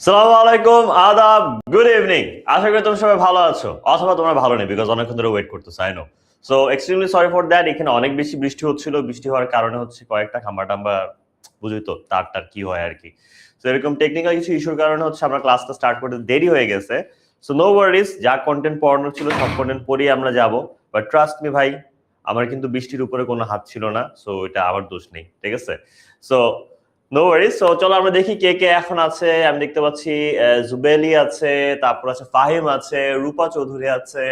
সালামু আলাইকুম, আদাব, গুড ইভিনিং। আশা করি তোমরা সবাই ভালো আছো, অথবা তোমরা ভালো নেই, বিকজ অনেকক্ষণ ধরে ওয়েট করতেছো, I know. So extremely sorry for that. এখানে অনেক বেশি বৃষ্টি হচ্ছিল, বৃষ্টি হওয়ার কারণে হচ্ছে কয়েকটা খাম্বা টাম্বা, বুঝই তো তার টার কি হয় আর কি। সো এরকম টেকনিক্যাল কিছু ইস্যুর কারণে হচ্ছে আমরা ক্লাসটা স্টার্ট করতে দেরি হয়ে গেছে। সো নো ওয়ারিজ, যা কন্টেন্ট পড়ানোর ছিল সব কন্টেন্ট পড়িয়ে আমরা যাবো। বাট ট্রাস্ট মি ভাই, আমার কিন্তু বৃষ্টির উপরে কোনো হাত ছিল না, সো এটা আমার দোষ নেই, ঠিক আছে? So no worries. সো চলো আমরা দেখি কে কে এখন আছে। আমি দেখতে পাচ্ছি জুবেলি আছে, তারপর আছে ফাহিম আছে, রূপা চৌধুরী আছে,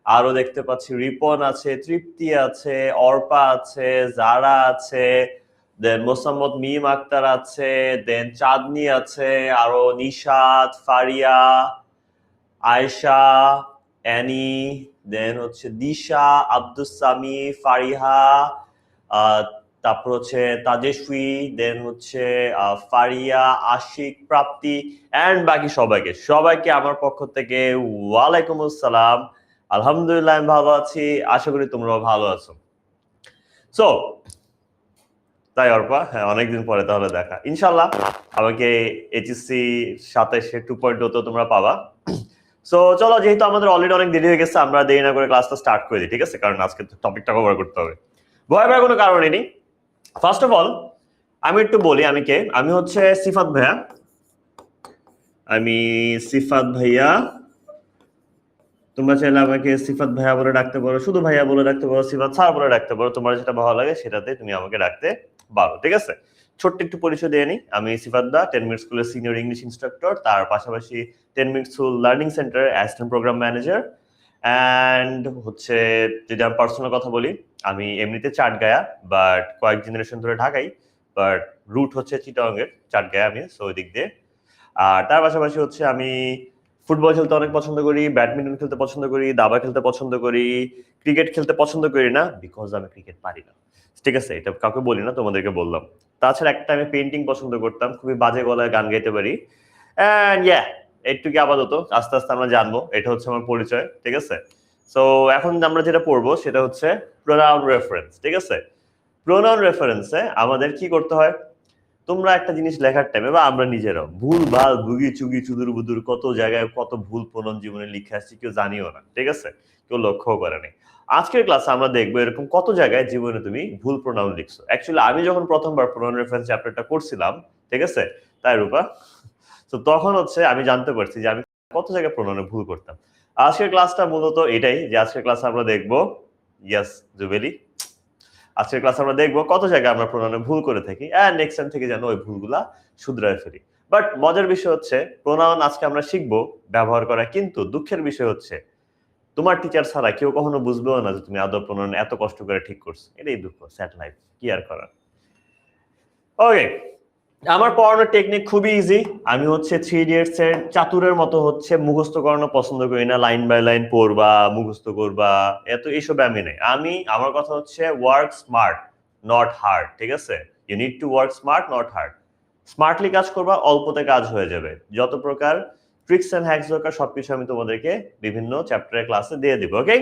আরো দেখতে পাচ্ছি রিপন আছে, তৃপ্তি আছে, অর্পা আছে, জারা আছে, দেন মোসাম্মদ মিম আক্তার আছে, দেন চাঁদনি আছে, আরো নিশাত, ফারিয়া, আয়েশা, অ্যানি, দেন হচ্ছে দিশা, আব্দুস সামি, ফারিহা, আহ, তারপর হচ্ছে তাজেশী, দেন হচ্ছে ফারিয়া, আশিক, প্রাপ্তি, এন্ড বাকি সবাইকে সবাইকে আমার পক্ষ থেকে ওয়ালাইকুম আসসালাম। আলহামদুলিল্লাহ আমি ভালো আছি, আশা করি তোমরাও ভালো আছো। সো তাই অর্পা, হ্যাঁ অনেকদিন পরে তাহলে দেখা, ইনশাল্লাহ আমাকে এইচএসসি 27-এ 2.0 তো তোমরা পাবা। সো চলো, যেহেতু আমাদের অলরেডি অনেক দেরি হয়ে গেছে, আমরা দেরি না করে ক্লাসটা স্টার্ট করে দিই, ঠিক আছে? কারণ আজকে টপিকটা কভার করতে হবে, ভয় পাওয়ার কোনো কারণই নেই। ফার্স্ট অফ অল আমি একটু বলি আমি কে। আমি হচ্ছে সিফাত ভাইয়া। আমি সিফাত ভাইয়া। তোমরা চাইলে আমাকে সিফাত ভাইয়া বলে ডাকতে পারো, শুধু ভাইয়া বলে ডাকতে পারো, সিফাত স্যার বলে ডাকতে পারো, তোমার যেটা ভালো লাগে সেটাতে তুমি আমাকে ডাকতে পারো, ঠিক আছে? ছোট্ট একটু পরিচয় দিয়ে নিই। আমি সিফাত দা, 10 মিনিট স্কুলের সিনিয়র ইংলিশ ইনস্ট্রাক্টর, তার পাশাপাশি 10 minute school learning centre assistant programme manager. And হচ্ছে যদি আমি পার্সোনাল কথা বলি, আমি এমনিতে চাটগায়া, বাট কয়েক জেনারেশন ধরে ঢাকাই, বাট রুট হচ্ছে চিটাগাংয়ের, চাটগায়া আমি, সো ওই দিক দিয়ে। আর তার পাশাপাশি হচ্ছে আমি ফুটবল খেলতে অনেক পছন্দ করি, ব্যাডমিন্টন খেলতে পছন্দ করি, দাবা খেলতে পছন্দ করি, ক্রিকেট খেলতে পছন্দ করি না, বিকজ আমি ক্রিকেট পারি না, ঠিক আছে? এটা কাউকে বলি না, তোমাদেরকে বললাম। তাছাড়া একটা আমি পেন্টিং পছন্দ করতাম, খুবই বাজে গলায় গান গাইতে পারি। অ্যান্ড ইয়া, একটু কি আপাতত, আস্তে আস্তে আমরা জানবো। এটা হচ্ছে আমার পরিচয়, ঠিক আছে? সো এখন আমরা যেটা পড়বো সেটা হচ্ছে প্রোনাউন রেফারেন্স, ঠিক আছে? প্রোনাউন রেফারেন্সে আমাদের কি করতে হয়? তোমরা একটা জিনিস লেখার টাইমে, বা আমরা নিজেরাও ভুল ভাল ভুগি চুগি চুদুর বুদুর কত জায়গায় কত ভুল প্রণয়ন জীবনে লিখে আসছি, কেউ জানিও না, ঠিক আছে? কেউ লক্ষ্যও করে নাই। আজকের ক্লাসে আমরা দেখবো এরকম কত জায়গায় জীবনে তুমি ভুল প্রোনাউন লিখছো। অ্যাকচুয়ালি আমি যখন প্রথমবার প্রোনাউন রেফারেন্স চ্যাপ্টারটা করছিলাম, ঠিক আছে, তাই রূপা, তো তখন হচ্ছে আমি জানতে পারছি যে আমি কত জায়গায় প্রোনাউনে ভুল করতাম। আজকের ক্লাসটা মূলত এটাই, যে আজকের ক্লাসে আমরা দেখবো, ইয়াস জুবেলি, আজকের ক্লাসে আমরা দেখবো কত জায়গায় আমরা প্রোনাউনে ভুল করে থাকি, এন্ড নেক্সট টাইম থেকে যেন ওই ভুলগুলা শুধরায় ফেলি। বাট মজার বিষয় হচ্ছে প্রোনাউন আজকে আমরা শিখবো ব্যবহার করা, কিন্তু দুঃখের বিষয় হচ্ছে তোমার টিচার ছাড়া কেউ কখনো বুঝবেও না যে তুমি আদৌ প্রোনাউন এত কষ্ট করে ঠিক করছো। এটাই দুঃখ, স্যাড লাইফ, কি আর করার। ওকে, আমার পড়ানোর টেকনিক খুবই ইজি। আমি হচ্ছে 3 ইডিয়টস এর চাতুরের মতো হচ্ছে মুখস্থ করানো পছন্দ করি না, লাইন বাই লাইন পড়বা মুখস্থ করবা, এত এইসব আমি নেই। আমার কথা হচ্ছে ওয়ার্ক স্মার্ট নট হার্ড, ঠিক আছে? You need to work smart not hard. Smartly কাজ করবা, অল্পতে কাজ হয়ে যাবে। যত প্রকার ট্রিক্স এন্ড হ্যাকস দরকার সবকিছু আমি তোমাদেরকে বিভিন্ন চ্যাপ্টারের ক্লাসে দিয়ে দিব, ওকে?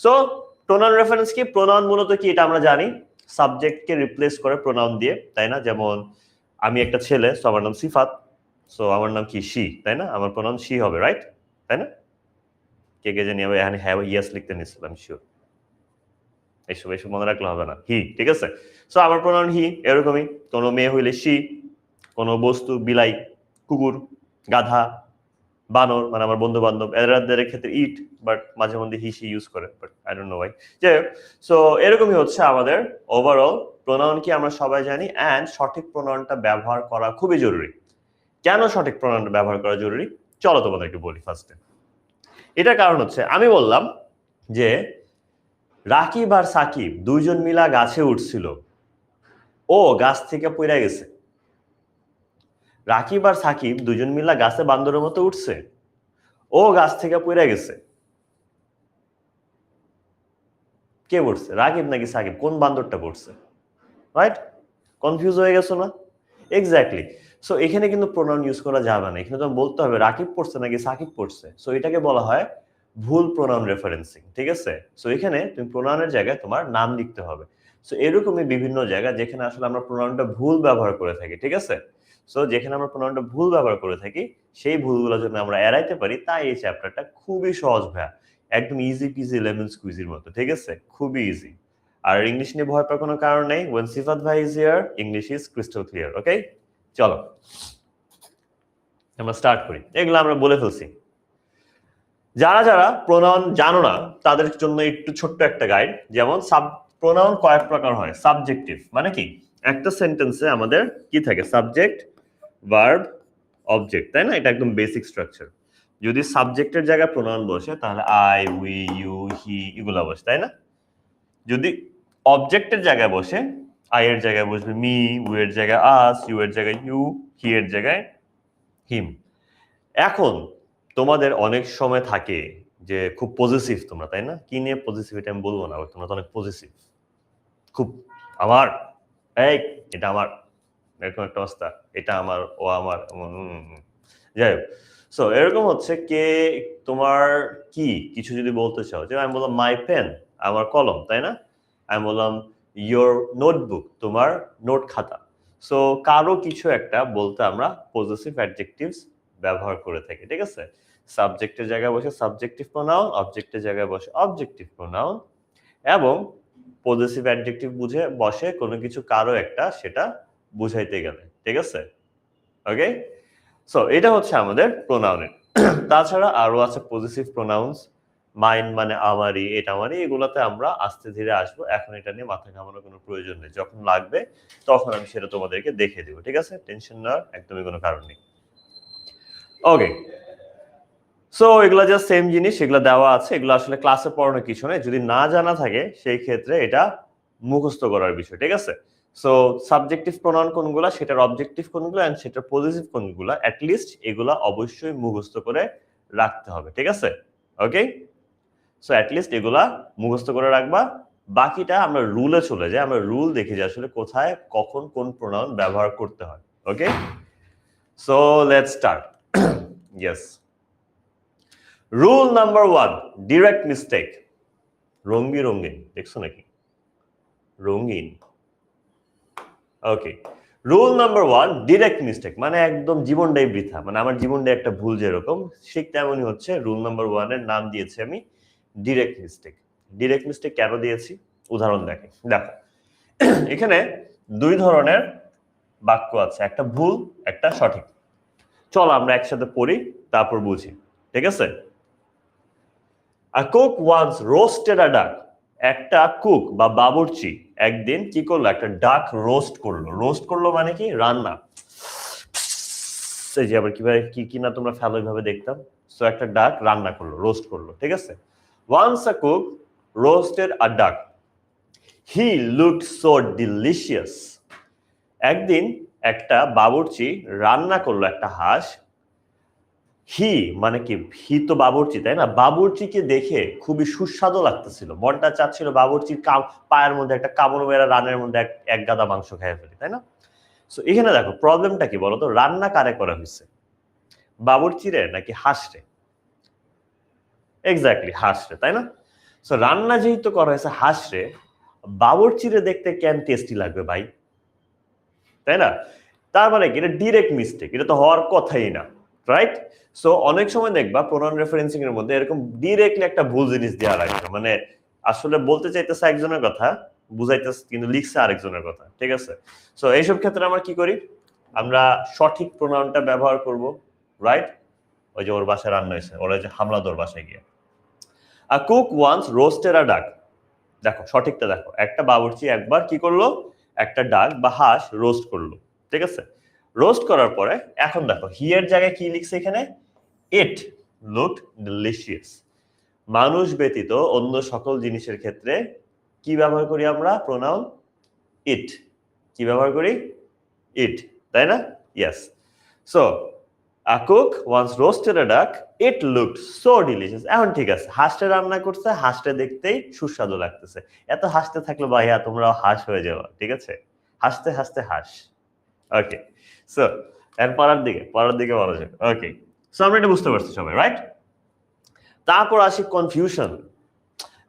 সো প্রোনাউন রেফারেন্স কি? প্রোনাউন মূলত কি এটা আমরা জানি, সাবজেক্টকে রিপ্লেস করে প্রোনাউন দিয়ে, তাই না? যেমন আমি একটা ছেলে, সো আমার নাম সিফাত, সো আমার নাম কি শি, তাই না? আমার প্রোনাউন শি হবে, রাইট? তাই না? কে কে জানি আমি এখানে হ্যাঁ ইয়েস লিখতে নিছিলাম, শিওর। এসব এসব মনে রাখলে হবে না, হি, ঠিক আছে? সো আমার প্রোনাউন হি, এরকমই। কোনো মেয়ে হইলে শি, কোনো বস্তু বিলাই, কুকুর, গাধা, বানর, মানে আমার বন্ধু বান্ধব, এদের ক্ষেত্রে ইট, বাট মাঝে মধ্যে হি সি ইউজ করে, but I don't know Y. যাই হোক, সো এরকমই হচ্ছে আমাদের ওভারঅল প্রোনাউন কি আমরা সবাই জানি, অ্যান্ড সঠিক প্রোনাউনটা ব্যবহার করা খুবই জরুরি। কেন সঠিক প্রোনাউনটা ব্যবহার করা জরুরি চলো তোমাদেরকে বলি ফার্স্টে। এটার কারণ হচ্ছে আমি বললাম যে রাকিব আর সাকিব দুইজন মিলা গাছে উঠছিল, ও গাছ থেকে পড়ে গেছে। রাকিব আর সাকিব দুজন মিলা গাছে বান্দরের মতো উঠছে, ও গাছ থেকে পড়ে গেছে। কে পড়ছে, রাকিব নাকি সাকিব? কোন বান্দরটা পড়ছে? রাইট? কনফিউজ হয়ে গেছো না? এক্স্যাক্টলি। সো এখানে কিন্তু প্রোনাউন ইউজ করা যাবে না, এখানে তোমার বলতে হবে রাকিব পড়ছে নাকি সাকিব পড়ছে। সো এটাকে বলা হয় ভুল প্রোনাউন রেফারেন্সিং, ঠিক আছে? সো এখানে তুমি প্রোনাউনের জায়গায় তোমার নাম লিখতে হবে। সো এরকমই বিভিন্ন জায়গা যেখানে আসলে আমরা প্রোনাউনটা ভুল ব্যবহার করে থাকি, ঠিক আছে? সো যেখানে আমরা প্রোনাউনটা ভুল ব্যবহার করে থাকি সেই ভুলগুলো যেন আমরা এড়াইতে পারি, তাই এই চ্যাপ্টারটা খুবই সহজ ভাইয়া, একদম ইজি পিজি লেমন স্কুইজির মতো, ঠিক আছে? খুবই ইজি। আর ইংলিশ নিয়ে ভয় পাওয়ার কোনো কারণ নেই। when সিফাত ভাই is here, English is crystal clear, ওকে? চলো আমরা স্টার্ট করি। এগুলো আমরা বলে ফেলছি। যারা যারা প্রোনাউন জানো না তাদের জন্য একটু ছোট্ট একটা গাইড। যেমন প্রোনাউন কয়েক প্রকার হয়। সাবজেক্টিভ মানে কি, একটা সেন্টেন্সে আমাদের কি থাকে, সাবজেক্ট, ভার্ব, অবজেক্ট, তাই না? এটা একদম বেসিক স্ট্রাকচার। যদি সাবজেক্টের জায়গায় প্রোনাউন বসে তাহলে আই, উই, ইউ, হি এগুলা বসে, তাই না? যদি অবজেক্টের জায়গায় বসে, আই এর জায়গায় বসবে মি, উই এর জায়গায় আস, ইউ এর জায়গায় ইউ, হি এর জায়গায় হিম। এখন তোমাদের অনেক সময় থাকে যে খুব পজিটিভ তোমরা, তাই না? কি নিয়ে পজিটিভ এটা আমি বলবো না, তোমরা তো অনেক পজিটিভ, খুব আমার, এই এটা আমার, এরকম একটা অবস্থা, এটা আমার, ও আমার, যাই হোক। সো এরকম হচ্ছে কে তোমার কি কিছু যদি বলতে চাও, যে আমি বললাম মাই পেন, আমার কলম, তাই না? আমি বললাম ইয়োর নোটবুক, তোমার নোট খাতা। সো কারো কিছু একটা বলতে আমরা পজিটিভ অ্যাডজেক্টিভস ব্যবহার করে থাকি, ঠিক আছে? সাবজেক্টের জায়গায় বসে সাবজেক্টিভ প্রোনাউন, অবজেক্টের জায়গায় বসে অবজেক্টিভ প্রোনাউন, এবং পজিটিভ অ্যাডজেক্টিভ বুঝে বসে কোনো কিছু কারো একটা সেটা বুঝাইতে গেলে, ঠিক আছে? ওকে, সো এটা হচ্ছে আমাদের প্রোনাউনের। তাছাড়া আরো আছে পজিটিভ প্রোনাউন্স, মাইন মানে আমারই, এটা আমারই, এগুলোতে আমরা আস্তে ধীরে আসবো। এখন এটা নিয়ে মাথা ঘামানোর কোনো প্রয়োজন নেই, যখন লাগবে তখন আমি সেটা তোমাদেরকে দেখে দেবো, ঠিক আছে? টেনশন নেওয়ার একদমই কোনো কারণ নেই। ওকে, সো এগুলা জাস্ট সেম জিনিস, এগুলো দেওয়া আছে, এগুলো আসলে ক্লাসে পড়ানো কিছু নেই। যদি না জানা থাকে সেই ক্ষেত্রে এটা মুখস্থ করার বিষয়, ঠিক আছে? সো সাবজেক্টিভ প্রোনাউন কোনগুলা, সেটার অবজেক্টিভ কোনগুলো, এন্ড সেটার পজিটিভ কোনগুলা, অ্যাট লিস্ট এগুলা অবশ্যই মুখস্থ করে রাখতে হবে, ঠিক আছে? ওকে, সো অ্যাট লিস্ট এগুলা মুখস্থ করে রাখবা। বাকিটা আমরা রুলে চলে যাই, আমরা রুল দেখি যে আসলে কোথায় কখন কোন প্রোনাউন ব্যবহার করতে হয়। Okay, so let's start. Yes, rule number 1, direct mistake. রঙ্গি রঙিন দেখছো নাকি? রঙিন। Okay, rule number 1, direct mistake মানে একদম জীবনটাই বৃথা, মানে আমার জীবনটাই একটা ভুল, যেরকম ঠিক তেমনই হচ্ছে রুল নাম্বার 1 এর নাম দিয়েছি আমি ডিরেক্ট মিস্টেক। ডিরেক্ট মিস্টেক কেন দিয়েছি উদাহরণ দেখো। এখানে দুই ধরনের বাক্য আছে, একটা ভুল একটা সঠিক। চলো আমরা একসাথে পড়ি তারপর বুঝি, ঠিক আছে? A cook once roasted a duck. একটা কুক বা বাবুর্চি একদিন কি করলো, একটা ডাক রোস্ট করলো। রোস্ট করলো মানে কি, রান্না। এই যে আবার কিভাবে কি কি না তোমরা ফেলো এইভাবে দেখতাম। সো একটা ডাক রান্না করলো, রোস্ট করলো, ঠিক আছে? Once a cook roasted a duck. He looked so delicious. একদিন একটা বাবুর্চি রান্না করলো একটা হাঁস। হি মানে কি, হি তো বাবুর্চি, তাই না? বাবুর্চিকে দেখে খুবই সুস্বাদু লাগতেছিল, মনটা চাচ্ছিল বাবুর্চির পায়ের মধ্যে একটা কামড় মেরা রানের মধ্যে এক গাদা মাংস খেয়ে ফেলি, তাই না? সো এখানে দেখো প্রবলেমটা কি বলতো, রান্না কারে করা হয়েছে, বাবুর্চিরে নাকি হাঁসরে? এক্স্যাক্টলি হাঁসরে, তাই না? সো রান্না যেহেতু করা হয়েছে হাঁসরে, বাবুর্চিরে দেখতে কেন টেস্টি লাগবে ভাই, তাই না? তার মানে কি, এটা ডিরেক্ট মিস্টেক, এটা তো হওয়ার কথাই না, রাইট? সো অনেক সময় দেখবা প্রোনাউন রেফারেন্সিং এর মধ্যে এরকম ডিরেক্টলি একটা ভুল জিনিস দেওয়া লাগবে, মানে আসলে বলতে চাইতেছে একজনের কথা, বুঝাইতেছে কিন্তু লিখছে আরেকজনের কথা, ঠিক আছে? সো এইসব ক্ষেত্রে আমরা কি করি, আমরা সঠিক প্রোনাউনটা ব্যবহার করব, রাইট? ওই যে ওর বাসায় রান্না হয়েছে, ওরা যে হামলাদোর বাসায় গিয়ে আ কুক ওয়ান্স রোস্টেড আ ডাক। দেখো সঠিকটা দেখো, একটা বাবুর্চি একবার কি করলো, একটা ডাক বা হাঁস রোস্ট করলো, ঠিক আছে? রোস্ট করার পরে এখন দেখো হি এর জায়গায় কি লিখছে এখানে, ইট লুকড ডিলিশিয়াস। মানুষ ব্যতীত অন্য সকল জিনিসের ক্ষেত্রে কি ব্যবহার করি আমরা, প্রোনাউন ইট। কি ব্যবহার করি, ইট, তাই না? Yes. So a cook once roasted a duck, it looked so delicious. এখন ঠিক আছে, হাঁসটা রান্না করছে, হাঁসটা দেখতেই সুস্বাদু লাগতেছে। এত হাসতে থাকলে ভাইয়া তোমরাও হাঁস হয়ে যাওয়া, ঠিক আছে? হাসতে হাসতে হাঁস। ওকে, সো এর পরের দিকে বলা যাক। ওকে, সো আমরা এটা বুঝতে পারছি সবাই, রাইট? তারপর আসি কনফিউশন।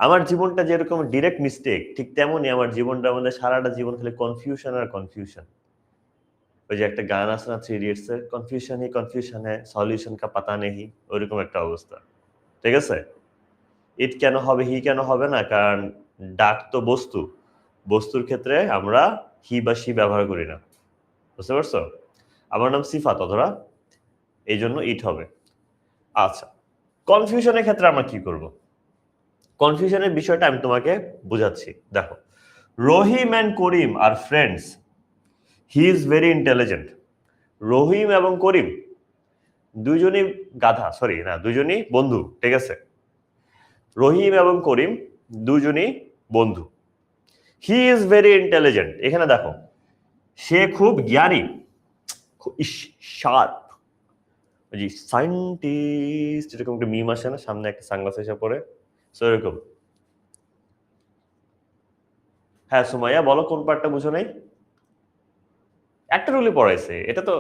আমার জীবনটা যেরকম ডিরেক্ট মিস্টেক, ঠিক তেমনই আমার জীবনটা মানে সারাটা জীবন খালি কনফিউশন আর কনফিউশন। ওই যে একটা গান আছে না 3 ইডিয়টস এর, কনফিউশন হ্যায় সলিউশন কা পাতা নেহি, ওইরকম একটা অবস্থা। ঠিক আছে? ইট কেন হবে, হি কেন হবে না? কারণ ডাক তো বস্তু। বস্তুর ক্ষেত্রে আমরা হি বা শি ব্যবহার করি না। বুঝতে পারছো? আমার নাম সিফাত অথরা, এই জন্য ইট হবে। আচ্ছা, কনফিউশনের ক্ষেত্রে আমরা কি করব? কনফিউশনের বিষয়টা আমি তোমাকে বুঝাচ্ছি। দেখো, Rahim and Karim are friends. He is very intelligent. Rahim এবং করিম দুইজনই গাধা, সরি না, দুইজনই বন্ধু। ঠিক আছে? রহিম এবং করিম দুজনই বন্ধু। হি ইজ ভেরি ইন্টেলিজেন্ট, এখানে দেখো সে খুব জ্ঞানী, শার্প, জি সায়েন্টিস্ট, এরকম একটা মিম আসে না, সামনে একটা সানগ্লাস এসে পড়ে, সো এরকম। হ্যাঁ সুমাইয়া বলো, কোন পার্টটা বুঝো নাই? একটা রুলই পড়াইছে, এটা তো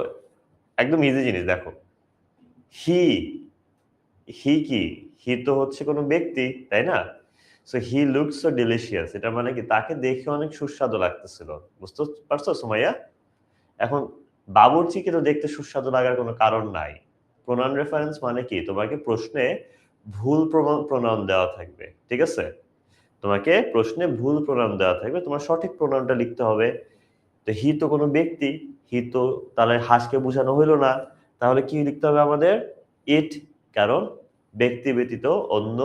একদম ইজি জিনিস। দেখো, হি, হি কি, হি তো হচ্ছে কোনো ব্যক্তি, তাই না? So he looks so delicious, এটা মানে কি তাকে দেখে অনেক সুস্বাদু লাগতেছিল। বুঝতে পারছো সুমাইয়া? এখন বাবুর্চিকে তো দেখতে সুস্বাদু লাগার কোনো কারণ নাই। প্রোনাউন রেফারেন্স মানে কি, তোমাকে প্রশ্নে ভুল প্রোনাউন দেওয়া থাকবে। ঠিক আছে? তোমাকে প্রশ্নে ভুল প্রোনাউন দেওয়া থাকবে, তোমার সঠিক প্রোনাউনটা লিখতে হবে। তো হি তো কোনো ব্যক্তি, হি তো তাহলে হাঁসকে বোঝানো হইলো না, তাহলে কি লিখতে হবে আমাদের? ইট। কারণ ব্যক্তি ব্যতীত অন্য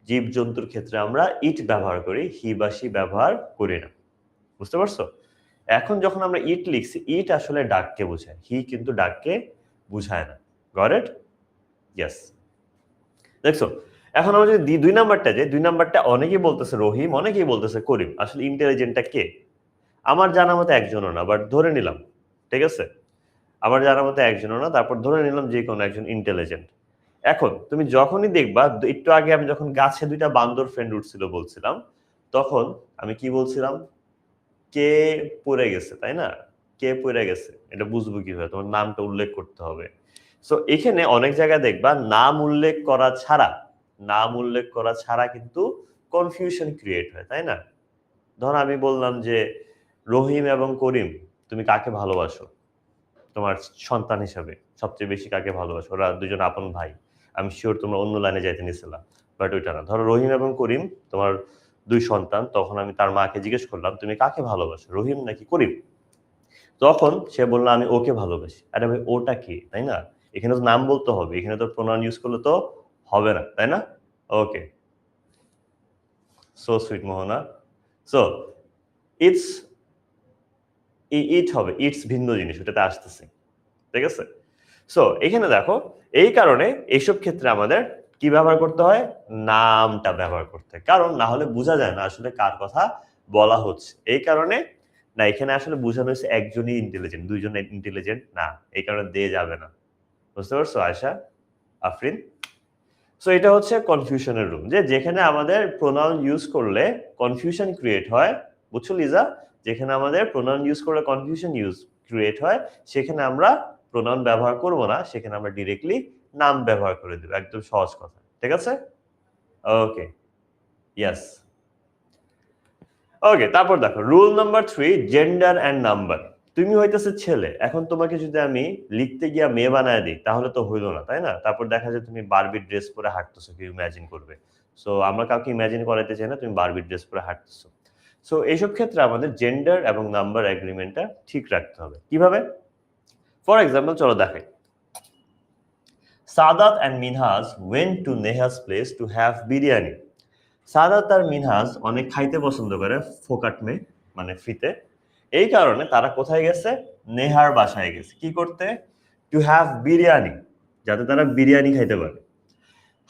জীবজন্তুর ক্ষেত্রে আমরা ইট ব্যবহার করি, হি বা শি ব্যবহার করি না। বুঝতে পারছো? এখন যখন আমরা ইট লিখছি, ইট আসলে ডাককে বোঝায়, হি কিন্তু ডাককে বুঝায় না। Got it? ইয়েস। দেখছো, এখন আমরা যদি দুই নাম্বারটা, যে দুই নাম্বারটা অনেকেই বলতেছে রহিম, অনেকেই বলতেছে করিম, আসলে ইন্টেলিজেন্টটা কে? আমার জানা মতে একজনও না, বাট ধরে নিলাম। ঠিক আছে? আমার জানা মতে একজনও না, তারপর ধরে নিলাম যে কোনো একজন ইন্টেলিজেন্ট। এখন তুমি যখনই দেখবা, একটু আগে আমি যখন গাছে দুইটা বান্দর ফ্রেন্ড উঠছিল বলছিলাম, তখন আমি কি বলছিলাম? কে পড়ে গেছে, তাই না? কে পড়ে গেছে, এটা বুঝবো কিভাবে? তোমার নামটা উল্লেখ করতে হবে। সো এখানে অনেক জায়গায় দেখবা নাম উল্লেখ করা ছাড়া, নাম উল্লেখ করা ছাড়া কিন্তু কনফিউশন ক্রিয়েট হয়, তাই না? ধর আমি বললাম যে রহিম এবং করিম, তুমি কাকে ভালোবাসো? তোমার সন্তান হিসাবে সবচেয়ে বেশি কাকে ভালোবাসো? ওরা দুজন আপন ভাই, আমি শিওর তোমরা অন্য লাইনে যাইতে নিছিলাম, বাট ওইটা না। ধরো রহিম এবং করিম তোমার দুই সন্তান, তখন আমি তার মাকে জিজ্ঞেস করলাম তুমি কাকে ভালোবাসো, রহিম নাকি করিম? তখন সে বললো আমি ওকে ভালোবাসি। আরে ভাই ওটা কি, তাই না? এখানে তো নাম বলতে হবে, এখানে তো প্রোনাউন ইউজ করলে তো হবে না, তাই না? Okay, so sweet Mohona. So it's, it হবে, ইটস ভিন্ন জিনিস, ওটাতে আসতেছে। ঠিক আছে? সো এখানে দেখো, এই কারণে এইসব ক্ষেত্রে আমাদের কি ব্যবহার করতে হয়? নামটা ব্যবহার করতে হয়, কারণ না হলে বোঝা যায় না আসলে কার কথা বলা হচ্ছে। এই কারণে না, এখানে আসলে বোঝানো হয়েছে একজনই ইন্টেলিজেন্ট, দুইজন ইন্টেলিজেন্ট না, এই কারণে দিয়ে যাবে না। বুঝতে পারছো আয়শা, আফরিন? সো এটা হচ্ছে কনফিউশনের রুম, যে যেখানে আমাদের প্রোনাউন ইউজ করলে কনফিউশন ক্রিয়েট হয়। বুঝছো লিজা? যেখানে আমাদের প্রোনাউন ইউজ করলে কনফিউশন ক্রিয়েট হয়, সেখানে আমরা প্রোনাউন ব্যবহার করব না, সেখানে আমরা ডিরেক্টলি নাম ব্যবহার করে দেব। একদম সহজ কথা। ঠিক আছে? ওকে, ইয়েস। ওকে, তারপর দেখো rule number 3, gender and number. তুমি হইতেছে ছেলে, এখন তোমাকে যদি আমি লিখতে গিয়া মেয়ে বানায় দিই তাহলে তো হইলো না, তাই না? তারপর দেখা যায় তুমি বারবি ড্রেস পরে হাঁটতেছো, কেউ ইমাজিন করবে। সো আমরা কাউকে ইমাজিন করাইতে চাই না তুমি বারবি ড্রেস পরে হাঁটতেছো। সো এইসব ক্ষেত্রে আমাদের জেন্ডার এবং নাম্বার এগ্রিমেন্টটা ঠিক রাখতে হবে। কিভাবে? ফর এক্সাম্পল চলো দেখাই। Sadat and Minhaj went to Neha's place to have biryani. Sadat আর মিনহাজ অনেক খাইতে পছন্দ করে, ফোকাট মে মানে ফ্রিতে। এই কারণে তারা কোথায় গেছে? নেহার বাসায় গেছে। কি করতে? টু হ্যাভ বিরিয়ানি, যাতে তারা বিরিয়ানি খাইতে পারে।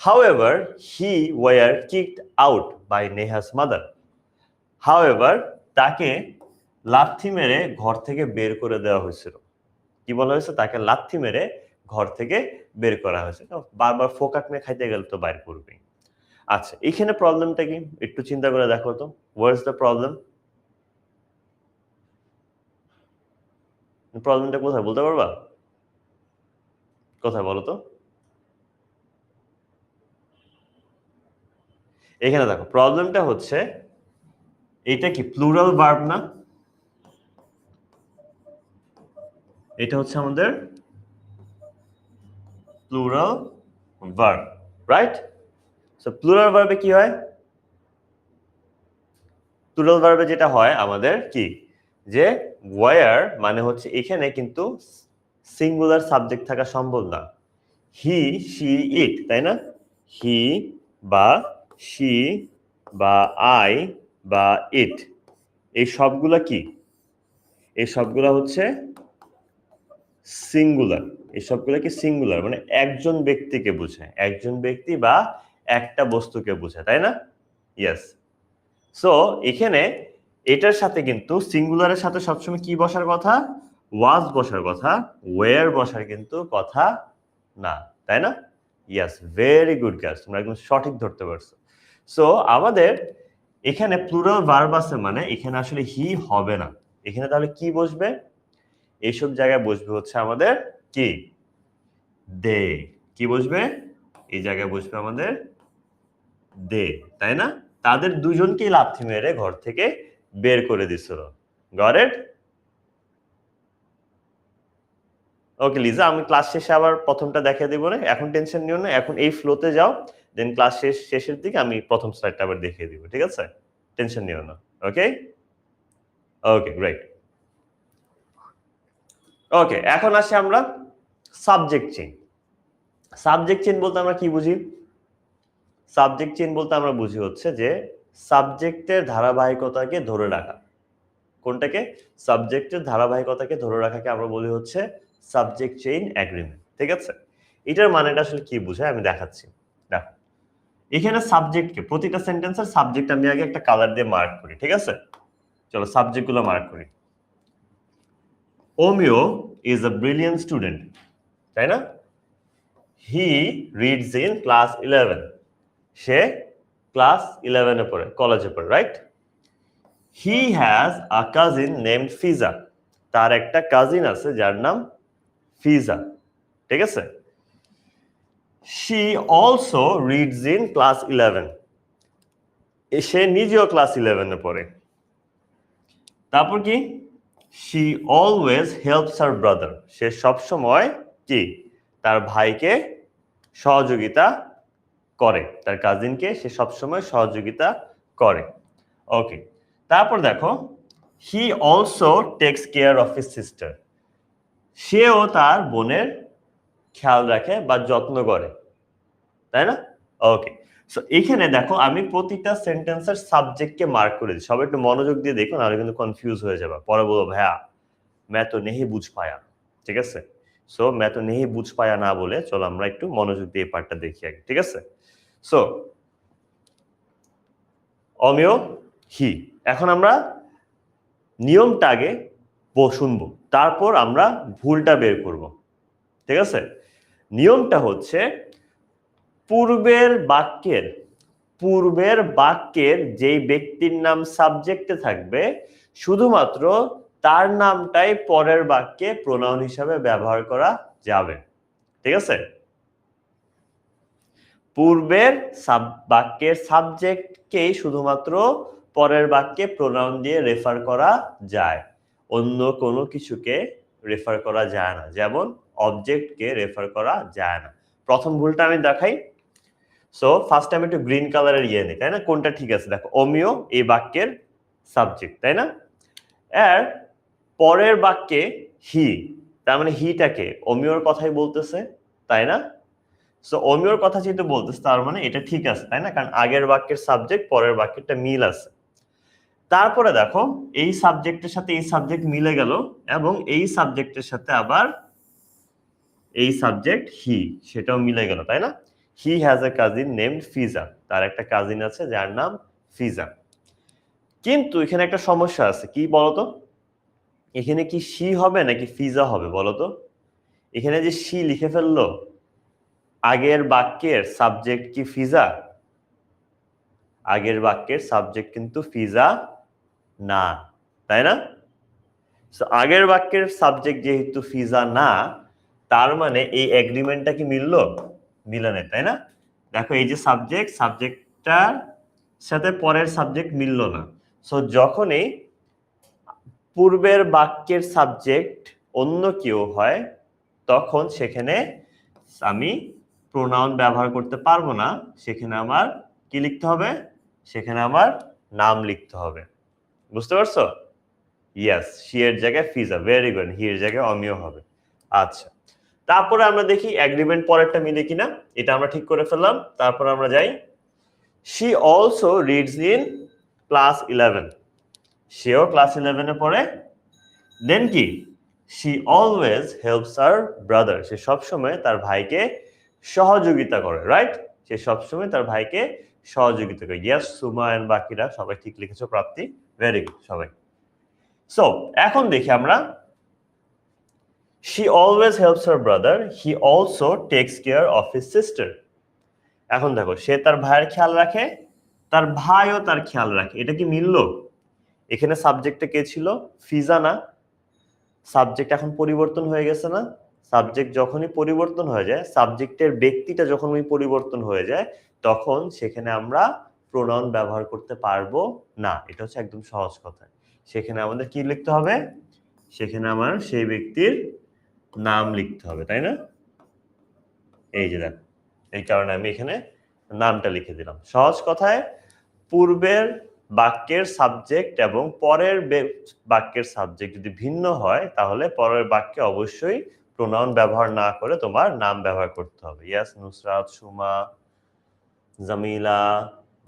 However he were kicked out by Neha's mother. However তাকে লাথি মেরে ঘর থেকে বের করে দেওয়া হয়েছিল। কি বলা হয়েছে? তাকে লাথি মেরে ঘর থেকে বের করা হয়েছে। বারবার ফোকাট মে খাইতে গেলে তো বাইর করবেই। আচ্ছা, এখানে প্রবলেমটা কি একটু চিন্তা করে দেখো তো। What is the problem? প্রবলেমটা কোথায় বলতে পারবা? কোথায় বলো তো? এখানে দেখো প্রবলেমটা হচ্ছে এটা কি প্লুরাল ভার্ব না? এটা হচ্ছে আমাদের plural verb, right? So plural ভার্বে কি হয়? প্লুরাল ভার্বে যেটা হয় আমাদের কি, যে ওয়্যার মানে হচ্ছে এখানে কিন্তু সিঙ্গুলার সাবজেক্ট থাকা সম্ভব না। হি, শি, ইট, তাই না? হি বা শি বা আই বা ইট, এই সবগুলা কি? এই সবগুলা হচ্ছে সিঙ্গুলার। এই সবগুলা কি সিঙ্গুলার, মানে একজন ব্যক্তিকে বোঝায়, একজন ব্যক্তি বা একটা বস্তুকে বোঝায়, তাই না? ইয়েস। সো এখানে এটার সাথে কিন্তু সিঙ্গুলারের সাথে সবসময় কি বসার কথা? ওয়াজ বসার কথা, ওয়্যার বসার কিন্তু কথা না, তাই না? ইয়েস, ভেরি গুড গাইস, তোমরা একদম সঠিক ধরতে পারছো। সো আমাদের এখানে প্লুরাল ভার্ব আছে, মানে এখানে আসলে হি হবে না। এখানে তাহলে কি বসবে? এইসব জায়গায় বসবে হচ্ছে আমাদের কি, দে। কি বসবে? এই জায়গায় বসবে আমাদের দে, তাই না? তাদের দুজনকেই লাথি মেরে ঘর থেকে বের করে দিছিল। Got it? ওকে লিজা, আমি ক্লাস শেষে আবার প্রথমটা দেখিয়ে দিব না, এখন টেনশন নিও না, এখন এই ফ্লোতে যাও, দেন ক্লাস শেষের দিকে আমি প্রথম স্লাইডটা আবার দেখিয়ে দিব, ঠিক আছে? টেনশন নিও না। ওকে ওকে, গ্রেট। ওকে, এখন আসি আমরা সাবজেক্ট চেইন। সাবজেক্ট চেইন বলতে আমরা কি বুঝি? সাবজেক্ট চেইন বলতে আমরা বুঝি হচ্ছে যে সাবজেক্টের ধারাবাহিকতাকে ধরে রাখা। কোনটাকে? সাবজেক্টের ধারাবাহিকতাকে ধরে রাখাকে আমরা বলি হচ্ছে সাবজেক্ট চেইন এগ্রিমেন্ট, ঠিক আছে? এটার মানেটা আসলে কি বোঝায় আমি দেখাচ্ছি। দেখো, এখানে সাবজেক্টকে, প্রতিটা সেন্টেন্সের সাবজেক্ট আমি আগে একটা কালার দিয়ে মার্ক করি, ঠিক আছে? চলো সাবজেক্টগুলো মার্ক করি। Omio is a brilliant student, তাই না? হি রিডস ইন ক্লাস 11, সে ক্লাস 11-এ পড়ে, কলেজে পড়ে, right? He has a cousin named Fiza, তার একটা কাজিন আছে যার নাম ফিজা, ঠিক আছে? She also reads in class 11, সে নিজেও ক্লাস 11-এ পড়ে। তারপর কি? She always helps her brother, সে সবসময় কি, তার ভাইকে সহযোগিতা করে, তার কাজিনকে সে সবসময় সহযোগিতা করে। ওকে, তারপর দেখো, he also tax care of his sister, সেও তার বোনের খেয়াল রাখে বা যত্ন করে, তাই না? ওকে, সো এখানে দেখো আমি প্রতিটা সেন্টেন্সের সাবজেক্টকে মার্ক করে দিই, সবাই একটু মনোযোগ দিয়ে দেখো, নাহলে কিন্তু কনফিউজ হয়ে যাবে, পরে বলবো ভাইয়া मैं तो नहीं বুঝ পায়া, ঠিক আছে? সো मैं तो नहीं বুঝ পায়া না বলে চলো আমরা একটু মনোযোগ দিয়ে পার্টটা দেখি আগে, ঠিক আছে? সো অমিয়, হি, এখন আমরা নিয়মটা আগে শুনবো, তারপর আমরা ভুলটা বের করব, ঠিক আছে? নিয়মটা হচ্ছে পূর্বের বাক্যের যেই ব্যক্তির নাম সাবজেক্টে থাকবে শুধুমাত্র তার নামটাই পরের বাক্যে প্রোনাউন হিসাবে ব্যবহার করা যাবে, ঠিক আছে? পূর্বের বাক্যের সাবজেক্টকেই শুধুমাত্র পরের বাক্যে প্রোনাউন দিয়ে রেফার করা যায়, অন্য কোনো কিছুকে রেফার করা যায় না, যেমন অবজেক্টকে রেফার করা যায় না। প্রথম ভুলটা আমি দেখাই। সো ফার্স্ট টাইম একটু গ্রিন কালারের ইয়ে নেই, তাই না? কোনটা ঠিক আছে? দেখো, অমিয় এই বাক্যের সাবজেক্ট, তাই না? এর পরের বাক্যে হি, তার মানে হিটাকে অমিয়র কথাই বলতেছে, তাই না? সো অমিয়র কথা যেহেতু বলতেছে তার মানে এটা ঠিক আছে, তাই না? কারণ আগের বাক্যের সাবজেক্ট পরের বাক্যেরটা মিল আছে। তারপরে দেখো, এই সাবজেক্টের সাথে এই সাবজেক্ট মিলে গেল এবং এই সাবজেক্টের সাথে আবার এই সাবজেক্ট হি, সেটাও মিলে গেল, তাই না? He has a cousin named Fiza, তার একটা কাজিন আছে যার নাম ফিজা। কিন্তু এখানে একটা সমস্যা আছে, কি বলতো? এখানে কি শি হবে নাকি ফিজা হবে বলতো? এখানে যে শি লিখে ফেললো, আগের বাক্যের সাবজেক্ট কি ফিজা? আগের বাক্যের সাবজেক্ট কিন্তু ফিজা না, তাই না? আগের বাক্যের সাবজেক্ট যেহেতু ফিজা না, তার মানে এই এগ্রিমেন্টটা কি মিললো? মিলে নেই, তাই না? দেখো, এই যে সাবজেক্টটা সাথে পরের সাবজেক্ট মিলল না। সো যখনই পূর্বের বাক্যের সাবজেক্ট অন্য কেউ হয় তখন সেখানে আমি প্রোনাউন ব্যবহার করতে পারবো না, সেখানে আমার কি লিখতে হবে, সেখানে আমার নাম লিখতে হবে। বুঝতে পারছো? ইয়েস, শি এর জায়গায় ফিজা, ভেরি গুড, হি এর জায়গায় অমিও হবে। আচ্ছা, তারপরে আমরা দেখি এগ্রিমেন্ট পরেরটা মিলে কিনা, এটা আমরা ঠিক করে ফেললাম। তারপর আমরা যাই, she also reads in class 11, সেও ক্লাস 11 এ পড়ে। দেন কি, she always helps her brother, সে সবসময় তার ভাইকে সহযোগিতা করে, রাইট? সে সবসময় তার ভাইকে সহযোগিতা করে। ইয়েস, সুমা এন্ড বাকিরা সবাই ঠিক লিখেছো, প্রাপ্তি, ভেরি গুড সবাই। সো এখন দেখি আমরা, she always helps her brother, he also takes care of his sister. এখন দেখো, সে তার ভাইয়ের খেয়াল রাখে, তার ভাইও তার খেয়াল রাখে। এটা কি মিলল? এখানে সাবজেক্টটা কে ছিল? ফিজা না? সাবজেক্ট এখন পরিবর্তন হয়ে গেছে না? সাবজেক্ট যখনই পরিবর্তন হয়ে যায়, সাবজেক্টের ব্যক্তিটা যখনই পরিবর্তন হয়ে যায়, তখন সেখানে আমরা প্রোনাউন ব্যবহার করতে পারবো না। এটা হচ্ছে একদম সহজ কথা। সেখানে আমাদের কি লিখতে হবে? সেখানে আমার সেই ব্যক্তির নাম লিখতে হবে, তাই না? এই যে দেখ, এই কারণে আমি এখানে নামটা লিখে দিলাম। সহজ কথায়, পূর্বের বাক্যের সাবজেক্ট এবং পরের বাক্যের সাবজেক্ট যদি ভিন্ন হয়, তাহলে পরের বাক্যে অবশ্যই প্রোনাউন ব্যবহার না করে তোমার নাম ব্যবহার করতে হবে। ইয়াস, নুসরাত, সুমা, জামিলা,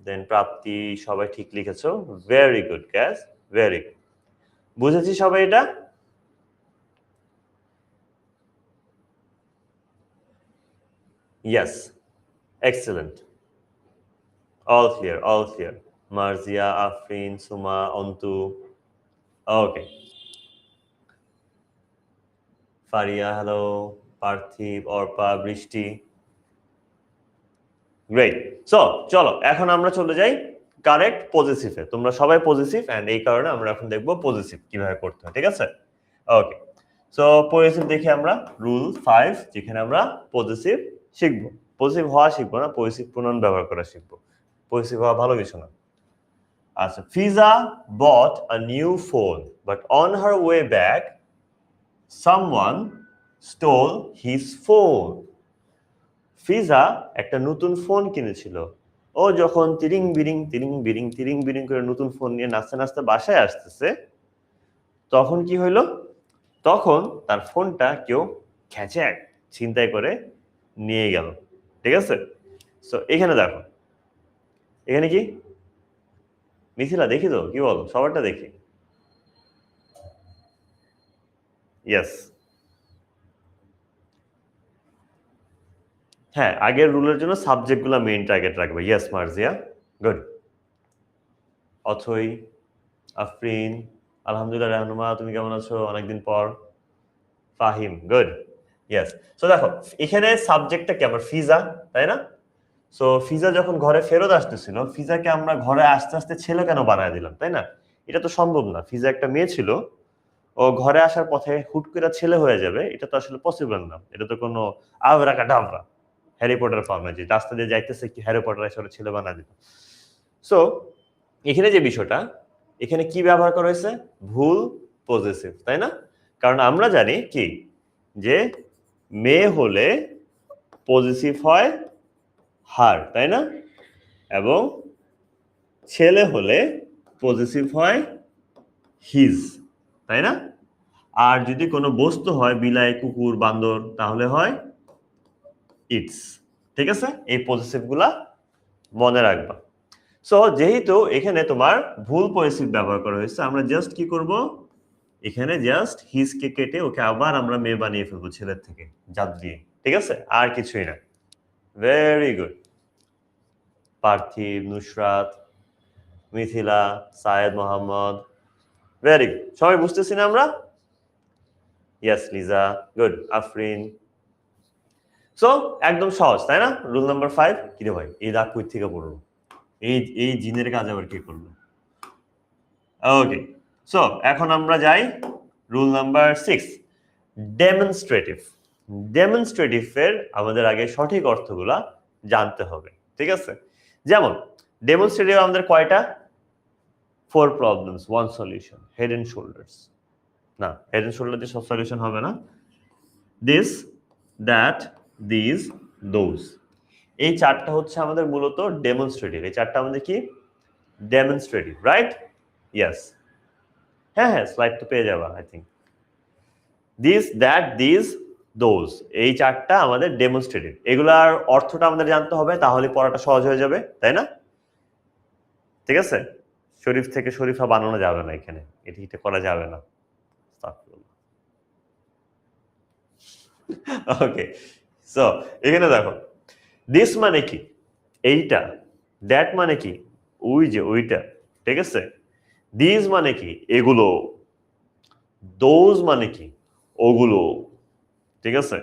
দেন প্রাপ্তি, সবাই ঠিক লিখেছো, very good guys, very good. বুঝেছি সবাই এটা? Yes, excellent. All clear, all clear. Marzia, Afrin, Suma, Ontu. Okay. Faria, hello. Parthiv, Orpa, Brishti. Great. So, চলো এখন আমরা চলে যাই কারেক্ট পজিটিভে। তোমরা সবাই পজিটিভ, এন্ড এই কারণে আমরা এখন দেখব পজিটিভ কিভাবে করতে হয়, ঠিক আছে? ওকে। সো পজিটিভ দেখি আমরা রুল 5, যেখানে আমরা পজিটিভ শিখবো। পজিটিভ হওয়া শিখবো না, পজিটিভ প্রোনাউন ব্যবহার করা শিখবো। পজিটিভ হওয়া ভালো কিছু না। আচ্ছা, ফিজা bought a new phone, but on her way back, someone stole his phone. ফিজা একটা নতুন ফোন কিনেছিল। ও যখন তিরিং বিরিং করে নতুন ফোন নিয়ে নাচতে নাচতে বাসায় আসতেছে, তখন কি হইলো? তখন তার ফোনটা কেউ খ্যাচে ছিনতাই করে নিয়ে গেল, ঠিক আছে? সো এখানে দেখো, এখানে কি মিথিলা দেখি তো, কি বলো? সবারটা দেখি। ইয়েস, হ্যাঁ, আগের রুলের জন্য সাবজেক্টগুলো মেইন টার্গেট রাখবে। Yes Marzia, good. অথই, আফরিন, আলহামদুলিল্লাহ। রাহনুমা, তুমি কেমন আছো? অনেকদিন পর। ফাহিম, গুড। ইয়েস। সো দেখো, এখানে সাবজেক্টটা কি আমার ফিজা, তাই না? সো ফিজা যখন ঘরে ফেরত আসতেছিল, ফিজাকে আমরা ঘরে আস্তে আস্তে ছেলে কেন বানায় দিলাম, তাই না? এটা তো সম্ভব না। ফিজা একটা মেয়ে ছিল, ও ঘরে আসার পথে হুট করে ছেলে হয়ে যাবে, এটা তো আসলে পসিবল না। এটা তো কোনো আবরাকাডাবরা হ্যারি পটার ফর্মে যে রাস্তা দিয়ে যাইতেছে কি হ্যারি পটার এসে ছেলে বানায় দিল। সো এখানে যে বিষয়টা, এখানে কি ব্যবহার করা হয়েছে? ভুল পজিটিভ, তাই না? কারণ আমরা জানি কি, যে মেয়ে হলে পজিটিভ হয় হার, তাই না? এবং ছেলে হলে পজিটিভ হয় হিজ, তাই না? আর যদি কোনো বস্তু হয়, বিলাই, কুকুর, বান্দর, তাহলে হয় ইটস, ঠিক আছে? এই পজিটিভগুলা মনে রাখবা। সো যেহেতু এখানে তোমার ভুল পজিটিভ ব্যবহার করা হয়েছে, আমরা জাস্ট কি করব, এখানে জাস্ট হিজ কে কেটে ওকে আবার আমরা মেয়ে বানিয়ে ফেলবো ছেলের থেকে, জাত দিয়ে, ঠিক আছে? আর কিছুই না। Very good. পার্থিব, নুসরাত, মিথিলা, সায়েদ মোহাম্মদ, ভেরি গুড। সবাই বুঝতেছি না আমরা? Yes Liza, good. Afrin. So একদম সহজ, তাই না? Rule number 5। কিরে ভাই, এই দাগ কই থেকে পড়লো? এই জিনের কাজ আবার কি করলো? ওকে। সো এখন আমরা যাই রুল নাম্বার 6, ডেমনস্ট্রেটিভ। ডেমনস্ট্রেটিভের আমাদের আগে সঠিক অর্থগুলা জানতে হবে, ঠিক আছে? যেমন ডেমনস্ট্রেটিভ আমাদের কয়টা? 4 problems 1 solution, head and shoulders. না, হেড এন্ড শোল্ডার দিয়ে সব সলিউশন হবে না। দিস, দ্যাট, দিস, দোজ, এই চারটা হচ্ছে আমাদের মূলত ডেমনস্ট্রেটিভ। এই চারটা আমাদের কি? Demonstrative, right? ইয়েস। হ্যাঁ হ্যাঁ, স্লাইড তো পেয়ে যাবা I think. This, that, this, those, এই চারটা আমাদের ডেমনস্ট্রেটিভ। এগুলার অর্থটা আমাদের জানতে হবে, তাহলে পড়াটা সহজ হয়ে যাবে, তাই না? ঠিক আছে, শরীফ থেকে শরীফা বানানো যাবে না, এখানে এটা করা যাবে না। ওকে, সো এখানে দেখো, দিস মানে কি? এইটা। দ্যাট মানে কি? ওই যে ওইটা, ঠিক আছে? দিস মানে কি? এগুলো। দোজ মানে কি? ওগুলো, ঠিক আছে?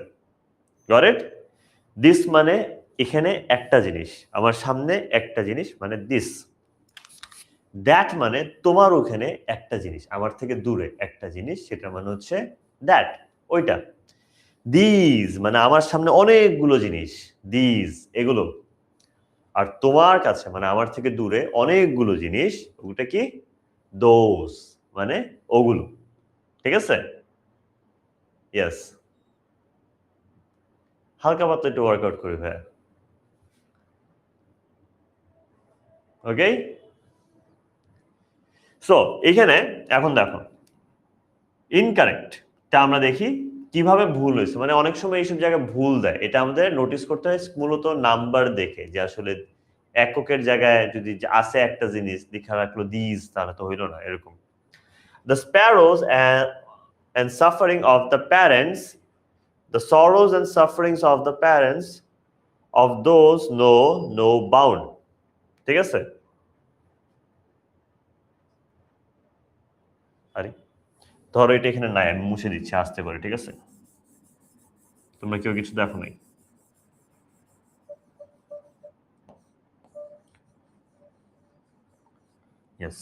Got it? দিস মানে এখানে একটা জিনিস, আমার সামনে একটা জিনিস, মানে দিস। দ্যাট মানে তোমার ওখানে একটা জিনিস, আমার থেকে দূরে একটা জিনিস, সেটা মানে হচ্ছে দ্যাট, ওইটা। দিস মানে আমার সামনে অনেকগুলো জিনিস, দিস, এগুলো। আর তোমার কাছে মানে আমার থেকে দূরে অনেকগুলো জিনিস, ওটা কি? দোজ, মানে ওগুলো, ঠিক আছে? ইয়েস। হালকা পাতলা একটু ওয়ার্কআউট করি ভাইয়া। ওকে, সো এখানে এখন দেখো ইনকারেক্টটা আমরা দেখি কিভাবে ভুল হয়েছে। মানে অনেক সময় এইসব জায়গায় ভুল দেয়, এটা আমাদের নোটিস করতে হয় মূলত নাম্বার দেখে, যে আসলে এককের জায়গায় যদি আসে একটা জিনিস লেখা রাখলো দিস, তাহলে তো হইলো না এরকম। The sparrows and suffering of the parents, the sorrows and sufferings of the parents of those know no bound, ঠিক আছে? আরে ধরো এটা এখানে নাই, আমি মুছে দিচ্ছি আস্তে করে, ঠিক আছে? তোমরা কেউ কিছু দেখো নাই। Yes.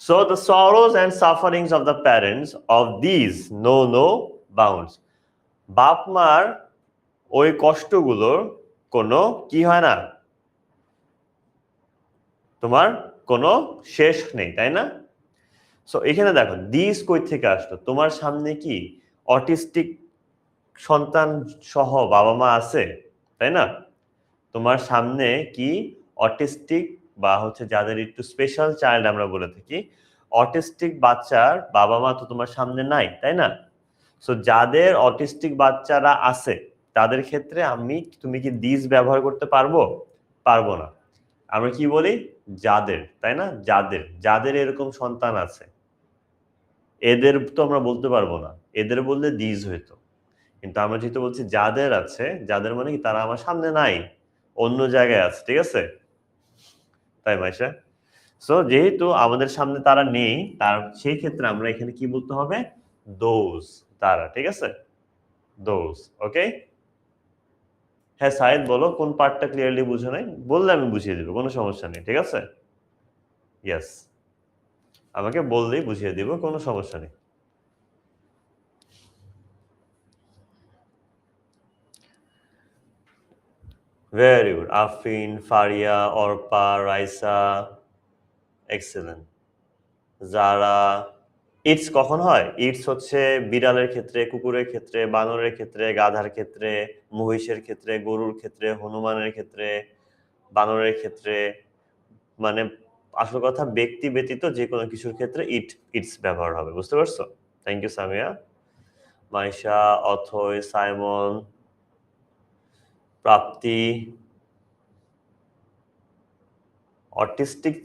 So the sorrows and sufferings of the parents of these know no bounds. বাপ মার ওই কষ্টগুলোর কোনো কি হয় না, তোমার কোনো শেষ নেই, তাই না? সো এখানে দেখো দিস কই থেকে আসলো? তোমার সামনে কি অটিস্টিক সন্তান সহ বাবা মা আছে, তাই না? তোমার সামনে কি অটিস্টিক বা হচ্ছে যাদের একটু স্পেশাল চাইল্ড আমরা বলে থাকি, অটিস্টিক বাচ্চার বাবা মা তো তোমার সামনে নাই, তাই না? সো যাদের অটিস্টিক বাচ্চারা আছে তাদের ক্ষেত্রে তুমি কি দিস ব্যবহার করতে পারবো? পারবো না। আমরা কি বলি? যাদের, তাই না? যাদের যাদের এরকম সন্তান আছে, এদের তো আমরা বলতে পারবো না, এদের বললে দিস হইতো। কিন্তু আমরা যেহেতু বলছি যাদের আছে, যাদের মানে কি তারা আমার সামনে নাই, অন্য জায়গায় আছে, ঠিক আছে? তাই মাইশা? সো যেহেতু আমাদের সামনে তারা নেই, তার সেই ক্ষেত্রে আমরা এখানে কি বলতে হবে? দোজ, তারা, ঠিক আছে? দোজ, ওকে? হ্যাঁ সাইদ, বলো কোন পার্টটা ক্লিয়ারলি বুঝো নাই? বললে আমি বুঝিয়ে দেবো, কোনো সমস্যা নেই, ঠিক আছে? ইয়েস, আমাকে বললেই বুঝিয়ে দিব, কোনো সমস্যা নেই। Very good, Afrin, Faria, Arpa, Raisa, excellent. যারা ইটস কখন হয়? ইটস হচ্ছে বিড়ালের ক্ষেত্রে, কুকুরের ক্ষেত্রে, বানরের ক্ষেত্রে, গাধার ক্ষেত্রে, মহিষের ক্ষেত্রে, গরুর ক্ষেত্রে, হনুমানের ক্ষেত্রে, বানরের ক্ষেত্রে, মানে আসল কথা ব্যক্তি ব্যতীত যে কোনো কিছুর ক্ষেত্রে ইটস ব্যবহার হবে, বুঝতে পারছো? Thank you Samia, Maisha, Othoy, Simon, Prapti. Autistic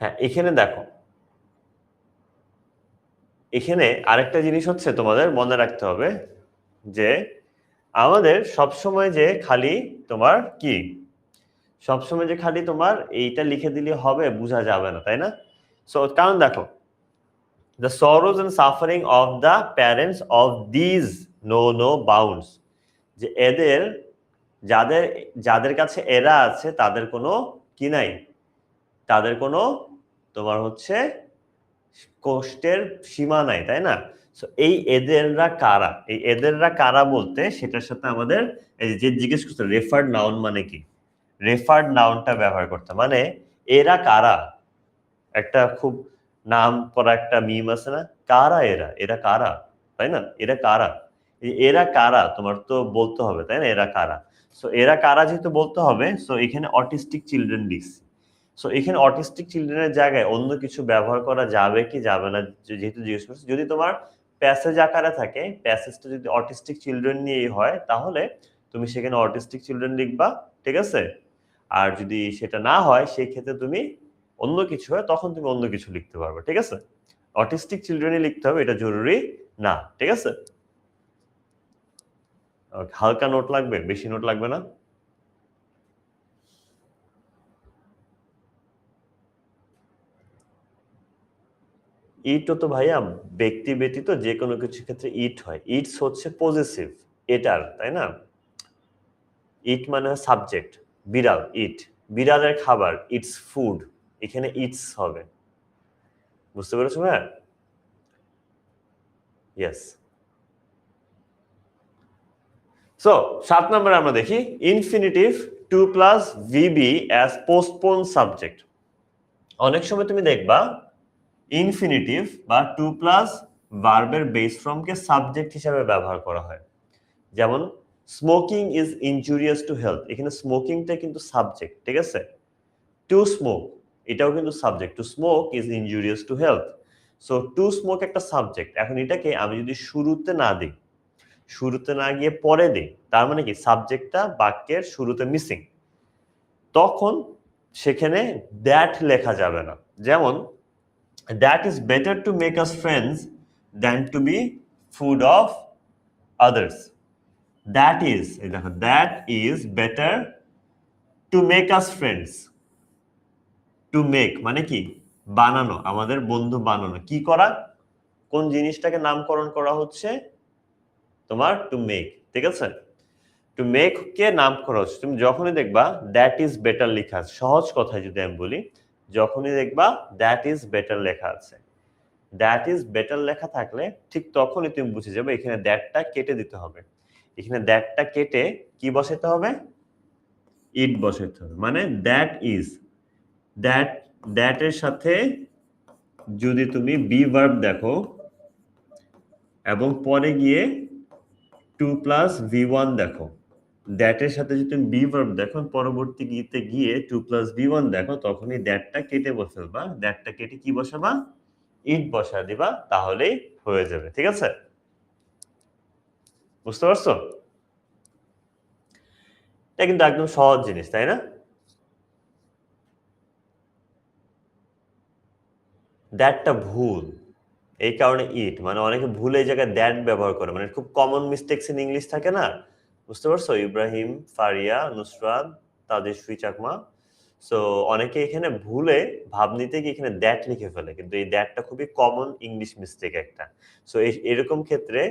হ্যাঁ, এখানে দেখো, এখানে আরেকটা জিনিস হচ্ছে তোমাদের মনে রাখতে হবে যে আমাদের সবসময় যে খালি তোমার কি, সবসময় যে খালি তোমার এইটা লিখে দিলে হবে বোঝা যাবে না, তাই না? সো কারণ দেখো, the sorrows and suffering of the parents of these know no bounds, যে এদের, যাদের যাদের কাছে এরা আছে তাদের কোনো কি নাই, তাদের কোনো তোমার হচ্ছে কষ্টের সীমা নাই, তাই না? সো এই এদেররা কারা, এই এদেররা কারা বলতে সেটার সাথে আমাদের এই যে জিজ্ঞেস করতে রেফার্ড নাউন মানে কি, রেফার্ড নাউনটা ব্যবহার করতে, মানে এরা কারা, একটা খুব নাম করা একটা মিম আছে না, কারা এরা, এরা কারা, তাই না, এরা কারা, এরা কারা তোমার তো বলতে হবে, তাই না, এরা কারা। সো এরা কারা যেহেতু বলতে হবে, সো এখানে অটিস্টিক চিলড্রেন লিখছি। সো এখানে অটিস্টিক চিলড্রেনের জায়গায় অন্য কিছু ব্যবহার করা যাবে কি যাবে না, যেহেতু জিজ্ঞেস করছি, যদি তোমার প্যাসেজ আকারে থাকে, প্যাসেজটা যদি অটিস্টিক চিলড্রেন নিয়েই হয়, তাহলে তুমি সেখানে অটিস্টিক চিলড্রেন লিখবা, ঠিক আছে। আর যদি সেটা না হয়, সেই ক্ষেত্রে তুমি অন্য কিছু হয়, তখন তুমি অন্য কিছু লিখতে পারবে, ঠিক আছে। অটিস্টিক চিলড্রেনই লিখতে হবে এটা জরুরি না, ঠিক আছে। হালকা নোট লাগবে, বেশি নোট লাগবে না। ইটও তো ভাইয়া ব্যক্তি ব্যতীত যে কোনো কিছু ক্ষেত্রে ইট হয়, ইটস হচ্ছে পজিটিভ এটার, তাই না। ইট মানে সাবজেক্ট, বিড়াল, ইট বিড়ালের খাবার, ইটস ফুড, এখানে ইটস হবে, বুঝতে পেরেছো ভাইয়া? ইয়েস। সো 7 নম্বরে আমরা দেখি infinitive to plus VB as postpone subject. অনেক সময় তুমি দেখবা ইনফিনিটিভ বা টু প্লাস ভার্বের বেস ফর্মকে সাবজেক্ট হিসাবে ব্যবহার করা হয়। যেমন smoking is injurious to health, এখানে স্মোকিংটা কিন্তু সাবজেক্ট, ঠিক আছে। টু স্মোক এটাও কিন্তু subject, to smoke is injurious to health. So to smoke একটা সাবজেক্ট, এখন এটাকে আমি যদি শুরুতে না দিই, শুরুতে না গিয়ে পরে দিই, তার মানে কি সাবজেক্টটা বাক্যের শুরুতে মিসিং, তখন সেখানে দ্যাট লেখা যাবে না। যেমন that is better to make us friends than to be food of others. That is, এই দেখো, that is better to make us friends. To make মানে কি বানানো, আমাদের বন্ধু বানানো, কি করা, কোন জিনিসটাকে নামকরণ করা হচ্ছে তোমার টু মেক, ঠিক আছে। টু মেক কে নাম করা হচ্ছে, তুমি যখনই দেখবা দ্যাট ইজ বেটার লেখা আছে, সহজ কথায় যদি আমি বলি, যখনই দেখবা দ্যাট ইজ বেটার লেখা আছে, দ্যাট ইজ বেটার লেখা থাকলে ঠিক তখনই তুমি বুঝে যাবে এখানে দ্যাটটা কেটে দিতে হবে। এখানে দ্যাটটা কেটে কি বসাতে হবে, ইট বসাতে হবে, মানে দ্যাট ইজ, দ্যাট, দ্যাটের সাথে যদি তুমি বি ভার্ব দেখো এবং পরে গিয়ে টু প্লাস ভি ওয়ান দেখো, দ্যাটের সাথে যদি তুমি বি ভার্ব দেখো, পরবর্তী গীতে গিয়ে টু প্লাস ভি ওয়ান দেখো, তখনই দ্যাটটা কেটে বসাবা, দ্যাটটা কেটে কি বসাবা, ইট বসা দিবা, তাহলেই হয়ে যাবে, ঠিক আছে। বুঝতে পারছো? এটা কিন্তু একদম সহজ জিনিস, তাই না। দ্যাটটা ভুল, এই কারণে ইট, মানে অনেকে ভুল এই জায়গায় দ্যাট ব্যবহার করে, মানে খুব কমন মিস্টেকস ইন ইংলিশ থাকে না, বুঝতে পারছো, ইব্রাহিম, ফারিয়া, নুসরাত, তাজেশ্বরী চাকমা। সো অনেকে এখানে ভুলে ভাব নিতে গিয়ে এখানে দ্যাট লিখে ফেলে, কিন্তু এই দ্যাটটা খুবই কমন ইংলিশ মিস্টেক একটা। সো এরকম ক্ষেত্রে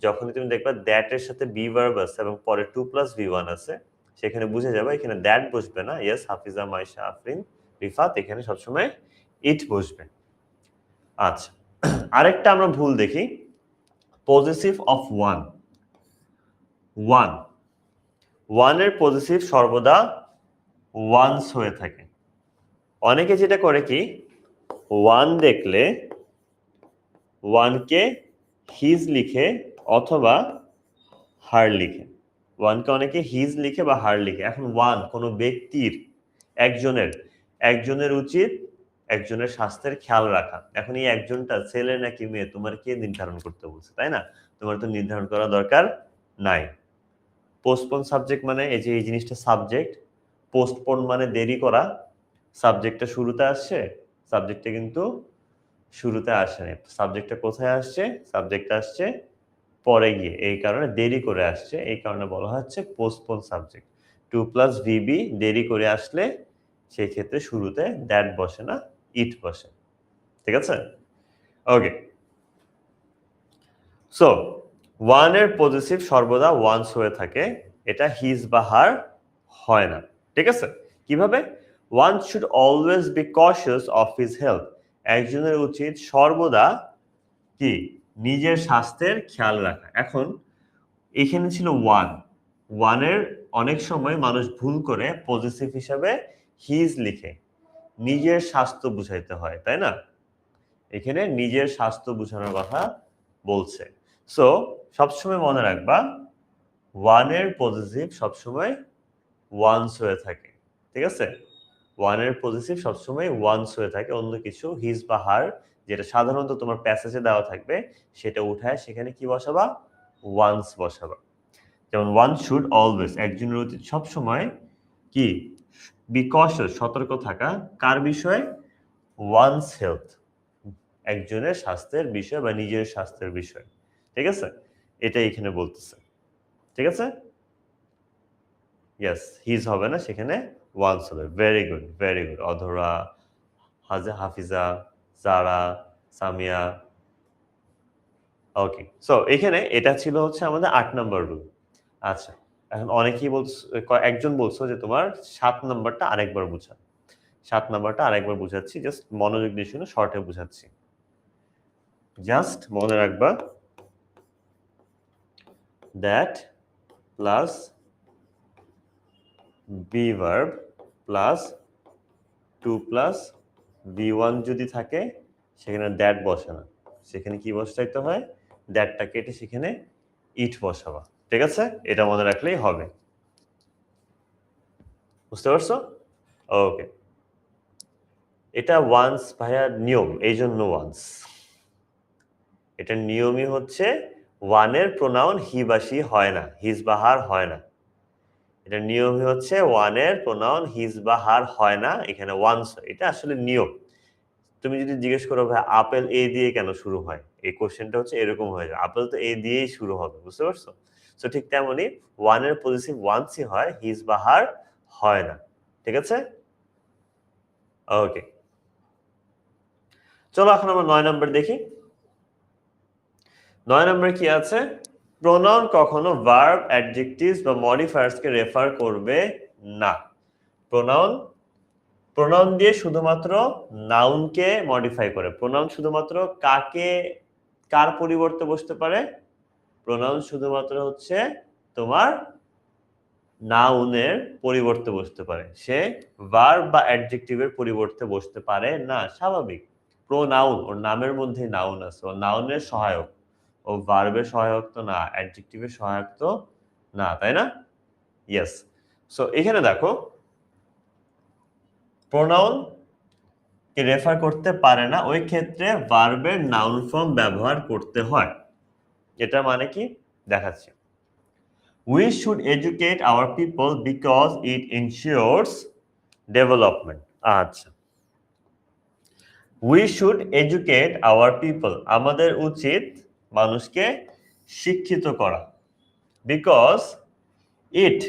যখনই তুমি দেখবা দ্যাটের সাথে বি ভার্ব আছে এবং পরে টু প্লাস ভি ওয়ান আছে, সেখানে বুঝে যাবে এখানে দ্যাট বসবে না, ইয়েস হাফিজা, মাইশা, আফরিন, রিফাত, এখানে সবসময় ইট বসবে। আচ্ছা, আরেকটা আমরা ভুল দেখি, পজিটিভ অফ ওয়ান। ওয়ান, ওয়ানের পজিটিভ সর্বদা ওয়ান্স হয়ে থাকে। অনেকে যেটা করে কি, ওয়ান দেখলে ওয়ানকে হিজ লিখে অথবা হার লিখে, ওয়ানকে অনেকে হিজ লিখে বা হার লিখে। এখন ওয়ান কোনো ব্যক্তির, একজনের, একজনের উচিত একজনের স্বাস্থ্যের খেয়াল রাখা। এখন এই একজনটা ছেলে নাকি মেয়ে তোমার কে নির্ধারণ করতে বলছে, তাই না, তোমার তো নির্ধারণ করা দরকার নাই। পোস্টপোন সাবজেক্ট মানে এই যে এই জিনিসটা সাবজেক্ট, পোস্টপোন মানে দেরি করা, সাবজেক্টটা শুরুতে আসছে, সাবজেক্টটা কিন্তু শুরুতে আসে না, সাবজেক্টটা কোথায় আসছে, সাবজেক্টটা আসছে পরে গিয়ে, এই কারণে দেরি করে আসছে, এই কারণে বলা হচ্ছে পোস্টপোন সাবজেক্ট। টু প্লাস ভিবি দেরি করে আসলে সেই ক্ষেত্রে শুরুতে দ্যাট বসে না, ইট বসে, ঠিক আছে। ওকে, সো ওয়ানের পজিটিভ সর্বদা ওয়ান্স হয়ে থাকে, এটা হিজ বা হার হয় না, ঠিক আছে। কিভাবে, one should always be cautious of his health, একজনের উচিত সর্বদা কি নিজের স্বাস্থ্যের খেয়াল রাখা। এখন এখানে ছিল ওয়ানের অনেক সময় মানুষ ভুল করে পজিটিভ হিসাবে হিজ লিখে নিজের স্বাস্থ্য বুঝাইতে হয়, তাই না? এখানে নিজের স্বাস্থ্য বোঝানোর কথা বলছে। সো সবসময় মনে রাখবা ওয়ানের পজিটিভ সবসময় ওয়ান্স হয়ে থাকে, ঠিক আছে? ওয়ানের পজিটিভ সবসময় ওয়ান্স হয়ে থাকে, অন্য কিছু হিজ বা হার যেটা সাধারণত তোমার প্যাসেজে দেওয়া থাকবে সেটা উঠায় সেখানে কি বসাবা? ওয়ান্স বসাবা। যেমন ওয়ান শুড অলওয়েজ, একজনের উচিত সবসময় কি বি কশাস, সতর্ক থাকা কার বিষয়ে? ওয়ান্স হেলথ, একজনের স্বাস্থ্যের বিষয় বা নিজের স্বাস্থ্যের বিষয়, ঠিক আছে? এটা এখানে বলতেছে, ঠিক আছে? ইয়েস, হিজ হবে না, সেখানে ওয়ান্স হবে। Very good, very good. অধরা, হাফিজা, জারা, সামিয়া। ওকে, সো এখানে এটা ছিল হচ্ছে আমাদের ৮ নম্বর রুল। আচ্ছা, এখন অনেকেই একজন বলছো যে তোমার ৭ নম্বরটা আরেকবার বুঝা। ৭ নম্বরটা আরেকবার বুঝাচ্ছি, জাস্ট মনোযোগ দিয়ে শুনো, শর্টে বুঝাচ্ছি। জাস্ট মনে রাখবা that plus be verb plus to plus be one যদি থাকে সেখানে দ্যাট বসে না, সেখানে কি বসাইতে হয়? দ্যাটটা কেটে সেখানে ইট বসাবা, ঠিক আছে? এটা মনে রাখলেই হবে। বুঝতে পারছো? ওকে, এটা ওয়ান্স ভাইয়া নিয়ম, এই জন্য ওয়ান্স। এটা নিয়মই হচ্ছে ওয়ানের প্রোনাউন হি বা শি হয় না, হিজ বা হার হয় না। এটা নিয়মই হচ্ছে ওয়ানের প্রোনাউন হিজ বা হার হয় না, এখানে ওয়ান্স হয়। এটা আসলে নিয়ম। তুমি যদি জিজ্ঞেস করো ভাই আপেল এ দিয়ে কেন শুরু হয়, এই কোশ্চেনটা হচ্ছে এরকম হয়ে যায়, আপেল তো এ দিয়েই শুরু হবে, বুঝতে পারছো? সো ঠিক তেমনি ওয়ানের পজিটিভ ওয়ান্সই হয়, হিজ বা হার হয় না, ঠিক আছে? ওকে, চলো এখন আমরা ৯ নম্বর দেখি। ৯ নম্বরে কি আছে? প্রোনাউন কখনো ভার্ব, অ্যাডজেক্টিভস বা মডিফায়ার্সকে রেফার করবে না। প্রোনাউন দিয়ে শুধুমাত্র নাউনকে মডিফাই করে। প্রোনাউন শুধুমাত্র কার পরিবর্তে বসতে পারে? প্রোনাউন শুধুমাত্র হচ্ছে তোমার নাউনের পরিবর্তে বসতে পারে, সে ভার্ব বা অ্যাডজেক্টিভের পরিবর্তে বসতে পারে না। স্বাভাবিক, প্রোনাউন ওর নামের মধ্যে নাউন আছে, ও নাউনের সহায়ক, ও ভার্বের সহায়ক তো না, অ্যাডজেক্টিভের সহায়ক তো না, তাই না? ইয়েস। সো এখানে দেখো প্রোনাউন কে রেফার করতে পারে না, ওই ক্ষেত্রে ভার্বের নাউন ফর্ম ব্যবহার করতে হয়। এটা মানে কি দেখাচ্ছি। We should educate our people because it ensures development. আচ্ছা, we should educate our people, আমাদের উচিত মানুষকে শিক্ষিত করা, because it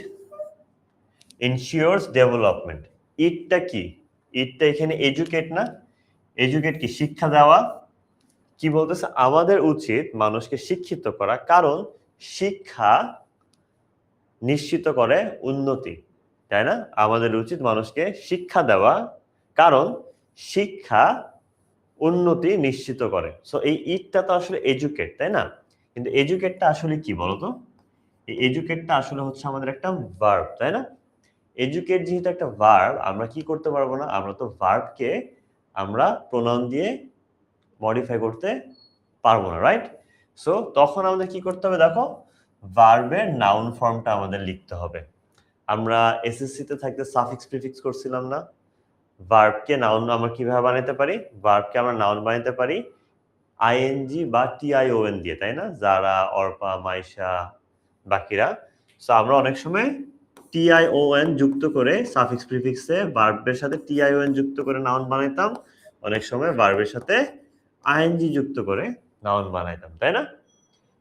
ensures development. ইটটা কি? ইটটা এখানে এডুকেট না? এডুকেট কি? শিক্ষা দেওয়া। কি বলতেছে? আমাদের উচিত মানুষকে শিক্ষিত করা, কারণ শিক্ষা নিশ্চিত করে উন্নতি, তাই না? আমাদের উচিত মানুষকে শিক্ষা দেওয়া, কারণ শিক্ষা উন্নতি নিশ্চিত করে। সো এই ইটটা তো আসলে এডুকেট, তাই না? কিন্তু এডুকেটটা আসলে কি বলতো? এই এডুকেটটা আসলে হচ্ছে আমাদের একটা ভার্ব, তাই না? এডুকেট যেহেতু একটা ভার্ব, আমরা কি করতে পারবো না? আমরা তো ভার্বকে আমরা প্রোনাউন দিয়ে মডিফাই করতে পারবো না, রাইট? সো তখন আমাদের কি করতে হবে? দেখো, ভার্বের নাউন ফর্মটা আমাদের লিখতে হবে। আমরা এসএসসি তে থাকতে সাফিক্স প্রিফিক্স করছিলাম না? ভার্বকে নাউন আমরা কিভাবে বানাতে পারি? ভার্বকে আমরা নাউন বানাতে পারি আইএনজি বা টিআইওএন দিয়ে, তাই না? যারা, অর্পা, মাইশা, বাকিরা। সো আমরা অনেক সময় টিআইওএন যুক্ত করে সাফিক্স প্রিফিক্সে ভার্বের সাথে টিআইওএন যুক্ত করে নাউন বানাইতাম, অনেক সময় ভার্বের সাথে আইএনজি যুক্ত করে নাউন বানাইতাম, তাই না?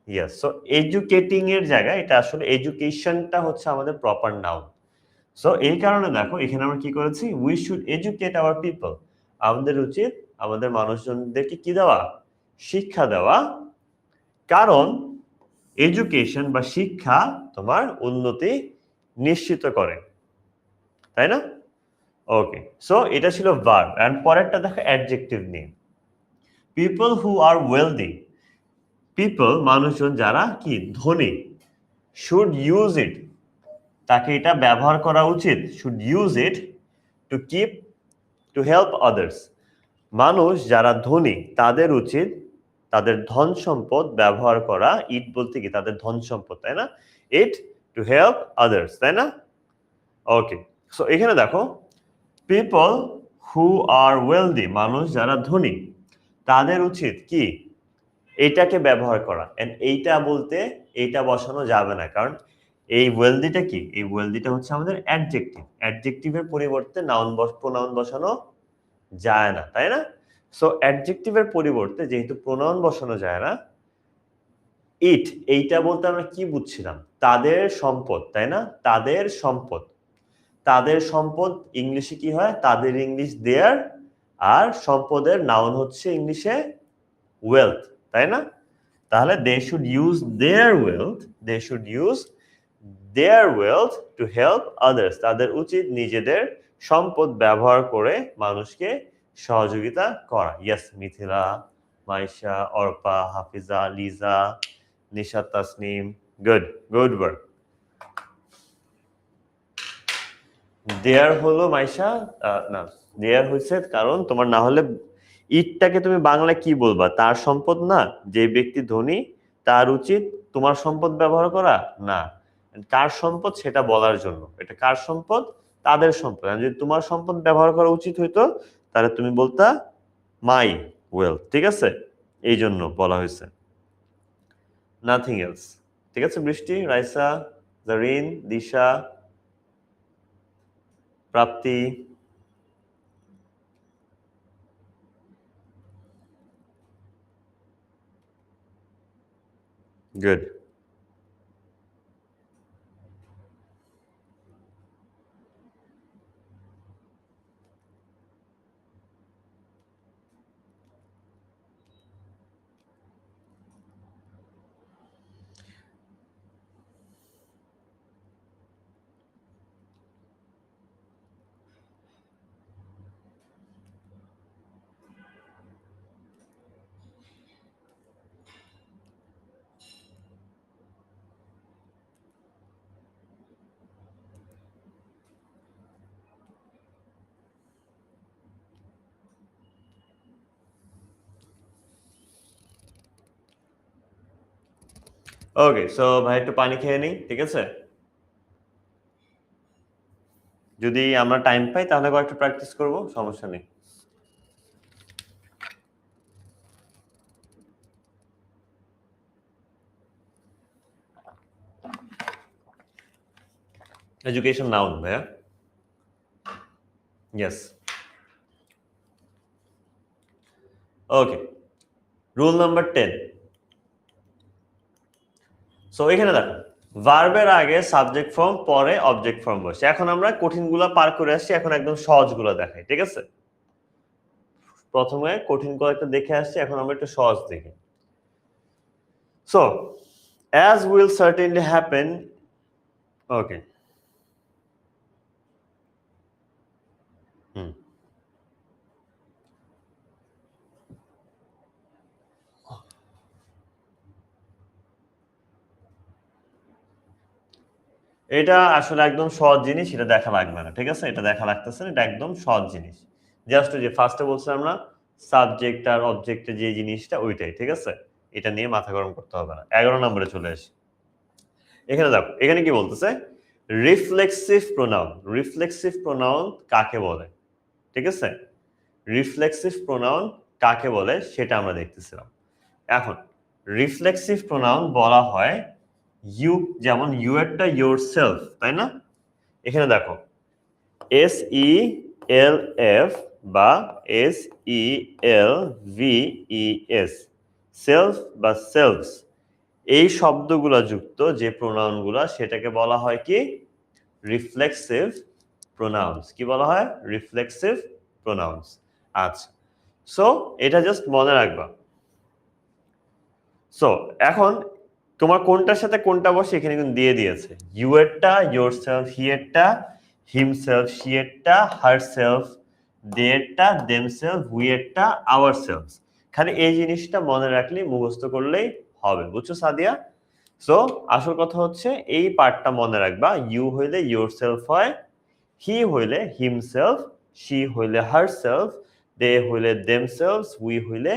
ইয়েস। সো এডুকেটিং এর জায়গায় এটা আসলে এডুকেশনটা হচ্ছে আমাদের প্রপার নাউন। সো এই কারণে দেখো এখানে আমরা কি করেছি? We should educate hour people, আমাদের উচিত আমাদের মানুষজনদেরকে কি দেওয়া? শিক্ষা দেওয়া, কারণ এডুকেশন বা শিক্ষা তোমার উন্নতি নিশ্চিত করে, তাই না? ওকে, সো এটা ছিল ভার্ব। এন্ড পরেরটা দেখো অ্যাডজেক্টিভ নিয়ে। People who are wealthy, people মানুষজন যারা কি ধনী শুড ইউজ ইট তাকে এটা ব্যবহার করা উচিত should use it to keep two help others মানুষ যারা ধনী তাদের উচিত তাদের ধন সম্পদ ব্যবহার করা ইট বলতে কি তাদের ধন সম্পদ তাই না ইট টু হেল্প আদার্স তাই না ওকে সো এখানে দেখো পিপল হু আর ওয়েলদি মানুষ যারা ধনী তাদের উচিত কি এইটাকে ব্যবহার করা এন্ড এইটা বলতে এইটা বসানো যাবে না কারণ এই ওয়েলদিটা কি এই ওয়েলদিটা হচ্ছে আমাদের অ্যাডজেক্টিভের পরিবর্তে প্রোনাউন বসানো যায় না তাই না সো অ্যাডজেক্টিভের পরিবর্তে যেহেতু প্রোনাউন বসানো যায় না ইট এইটা বলতে আমরা কি বুঝছিলাম তাদের সম্পদ তাই না তাদের সম্পদ ইংলিশে কি হয় তাদের ইংলিশ দেয়ার আর সম্পদের নাউন হচ্ছে ইংলিশে ওয়েলথ তাই না তাহলে they should use their wealth to help others তাদের উচিত নিজেদের সম্পদ ব্যবহার করে মানুষকে সহযোগিতা করা yes Mithila Maisha Arpa Hafiza Liza Nisha Tasnim good work there হলো মাইশা না দেয়ার হয়েছে কারণ তোমার না হলে ইটটাকে তুমি বাংলায় কি বলবা তার সম্পদ না যে ব্যক্তি ধনী তার উচিত তোমার সম্পদ ব্যবহার করা না কার সম্পদ সেটা বলার জন্য এটা কার সম্পদ তাদের সম্পদ যদি তোমার সম্পদ ব্যবহার করা উচিত হইতো তাহলে তুমি বলতা মাই ওয়েলথ ঠিক আছে এই জন্য বলা হয়েছে নাথিং এলস ঠিক আছে বৃষ্টি রাইসা জারিন দিশা প্রাপ্তি গুড ওকে সো ভাই একটু পানি খেয়ে নিই ঠিক আছে যদি আমরা টাইম পাই তাহলে কয়েকটা প্র্যাকটিস করব সমস্যা নেই এডুকেশন নাউন ভাইয়া yes okay rule number 10 so এখানে দেখো ভার্বের আগে সাবজেক্ট ফর্ম পরে অবজেক্ট ফর্ম বসে এখন আমরা কঠিনগুলা পার করে আসছি এখন একদম সহজগুলো দেখাই ঠিক আছে প্রথমে কঠিন কয়েকটা দেখে আসছি এখন আমরা একটু সহজ দেখি so as will certainly happen okay এটা আসলে একদম সহজ জিনিস এটা দেখা লাগবে না ঠিক আছে এটা দেখা লাগতেছে না এটা একদম সহজ জিনিস জাস্ট যে ফার্স্টে বলছিলাম আমরা সাবজেক্ট আর অবজেক্টে যে জিনিসটা ওইটাই ঠিক আছে এটা নিয়ে মাথা গরম করতে হবে না 11 নম্বরে চলে আসি এখানে দেখো এখানে কি বলতেছে রিফ্লেক্সিভ প্রোনাউন কাকে বলে ঠিক আছে রিফ্লেক্সিভ প্রোনাউন কাকে বলে সেটা আমরা দেখতেছিলাম এখন রিফ্লেক্সিভ প্রোনাউন বলা হয় ইউ যেমন ইউ এরটা ইয়োরসেলফ তাই না এখানে দেখো এস ই এল এফ বা S E L V E S self বা সেলফস এই শব্দগুলো যুক্ত যে প্রোনাউনগুলো সেটাকে বলা হয় কি রিফ্লেক্সিভ প্রোনাউন্স কি বলা হয় রিফ্লেক্সিভ প্রোনাউন্স আচ্ছা সো এটা জাস্ট মনে রাখবা সো এখন তোমার কোনটার সাথে কোনটা বসে এখানে কিন্তু দিয়ে দিয়েছে ইউ এরটা ইয়োরসেলফ হি এরটা হিমসেলফ শি এরটা হারসেলফ দে এরটা দেমসেলফ উই এরটা আওয়ারসেলফস খালি এই জিনিসটা মনে রাখলেই মুখস্থ করলেই হবে। বুঝছো সাদিয়া? সো আসল কথা হচ্ছে এই পার্টটা মনে রাখবা, ইউ হইলে ইয়োরসেলফ হয়, হি হইলে হিমসেলফ, শি হইলে হারসেলফ, দে হইলে দেমসেলভস, উই হইলে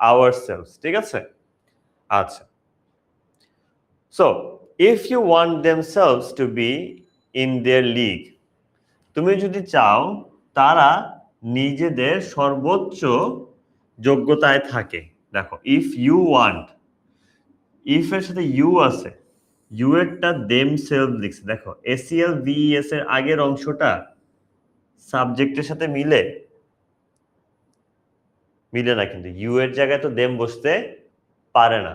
আওয়ারসেলভস। ঠিক আছে? আচ্ছা, so if you want themselves to be in their league, তুমি যদি চাও তারা নিজেদের সর্বোচ্চ যোগ্যতায় থাকে, দেখো ইফ ইউ ওয়ান্ট, ইফ এর সাথে ইউ আছে, ইউ এরটা দেম সেলফ লিখছে, দেখো এসিএল ভিএস এর আগের অংশটা সাবজেক্টের সাথে মিলে না, কিন্তু ইউ এর জায়গায় তো দেম বসতে পারে না।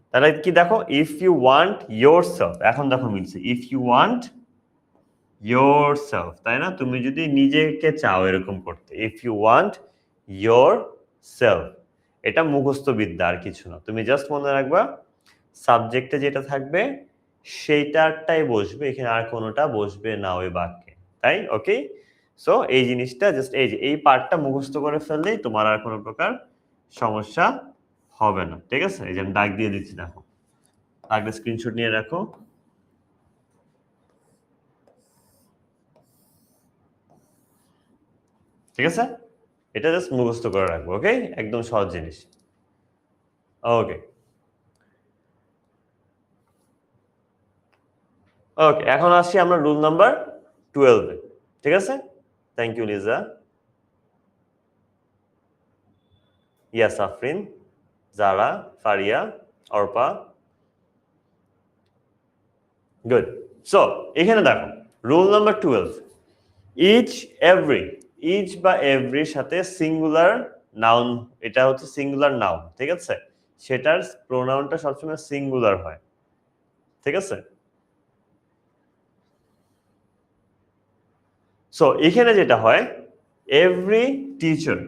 তাহলে কি দেখো, if you want your self, এখন দেখো মিলছে, if you want your self, তাই না? তুমি যদি নিজেকে চাও এরকম করতে, if you want your self, এটা মুখস্থ বিদ্যা আর কিছু না। তুমি জাস্ট মনে রাখবা সাবজেক্টে যেটা থাকবে সেইটারটাই বসবে, এখানে আর কোনোটা বসবে না ওই বাক্যে, তাই? ওকে, সো এই জিনিসটা জাস্ট এই যে এই পার্টটা মুখস্থ করে ফেললেই তোমার আর কোনো প্রকার সমস্যা হবে না। ঠিক আছে? এই যে আমি দাগ দিয়ে দিচ্ছি, দেখো দাগটা স্ক্রিনশট নিয়ে রাখো। ঠিক আছে? এটা জাস্ট মুখস্থ করে রাখবো। ওকে, একদম সহজ জিনিস। ওকে ওকে, এখন আসছি আমরা রুল নাম্বার 12-এ। ঠিক আছে? Thank you Liza. Yes Afrin, Zara, Faria, Arpa. Good. So এখানে দেখো rule number 12, each every, each বা এভরির সাথে সিঙ্গুলার নাউন, এটা হচ্ছে সিঙ্গুলার নাউন। ঠিক আছে? সেটার প্রোনাউনটা সবসময় সিঙ্গুলার হয়। ঠিক আছে? সো এখানে যেটা হয়, এভরি টিচার,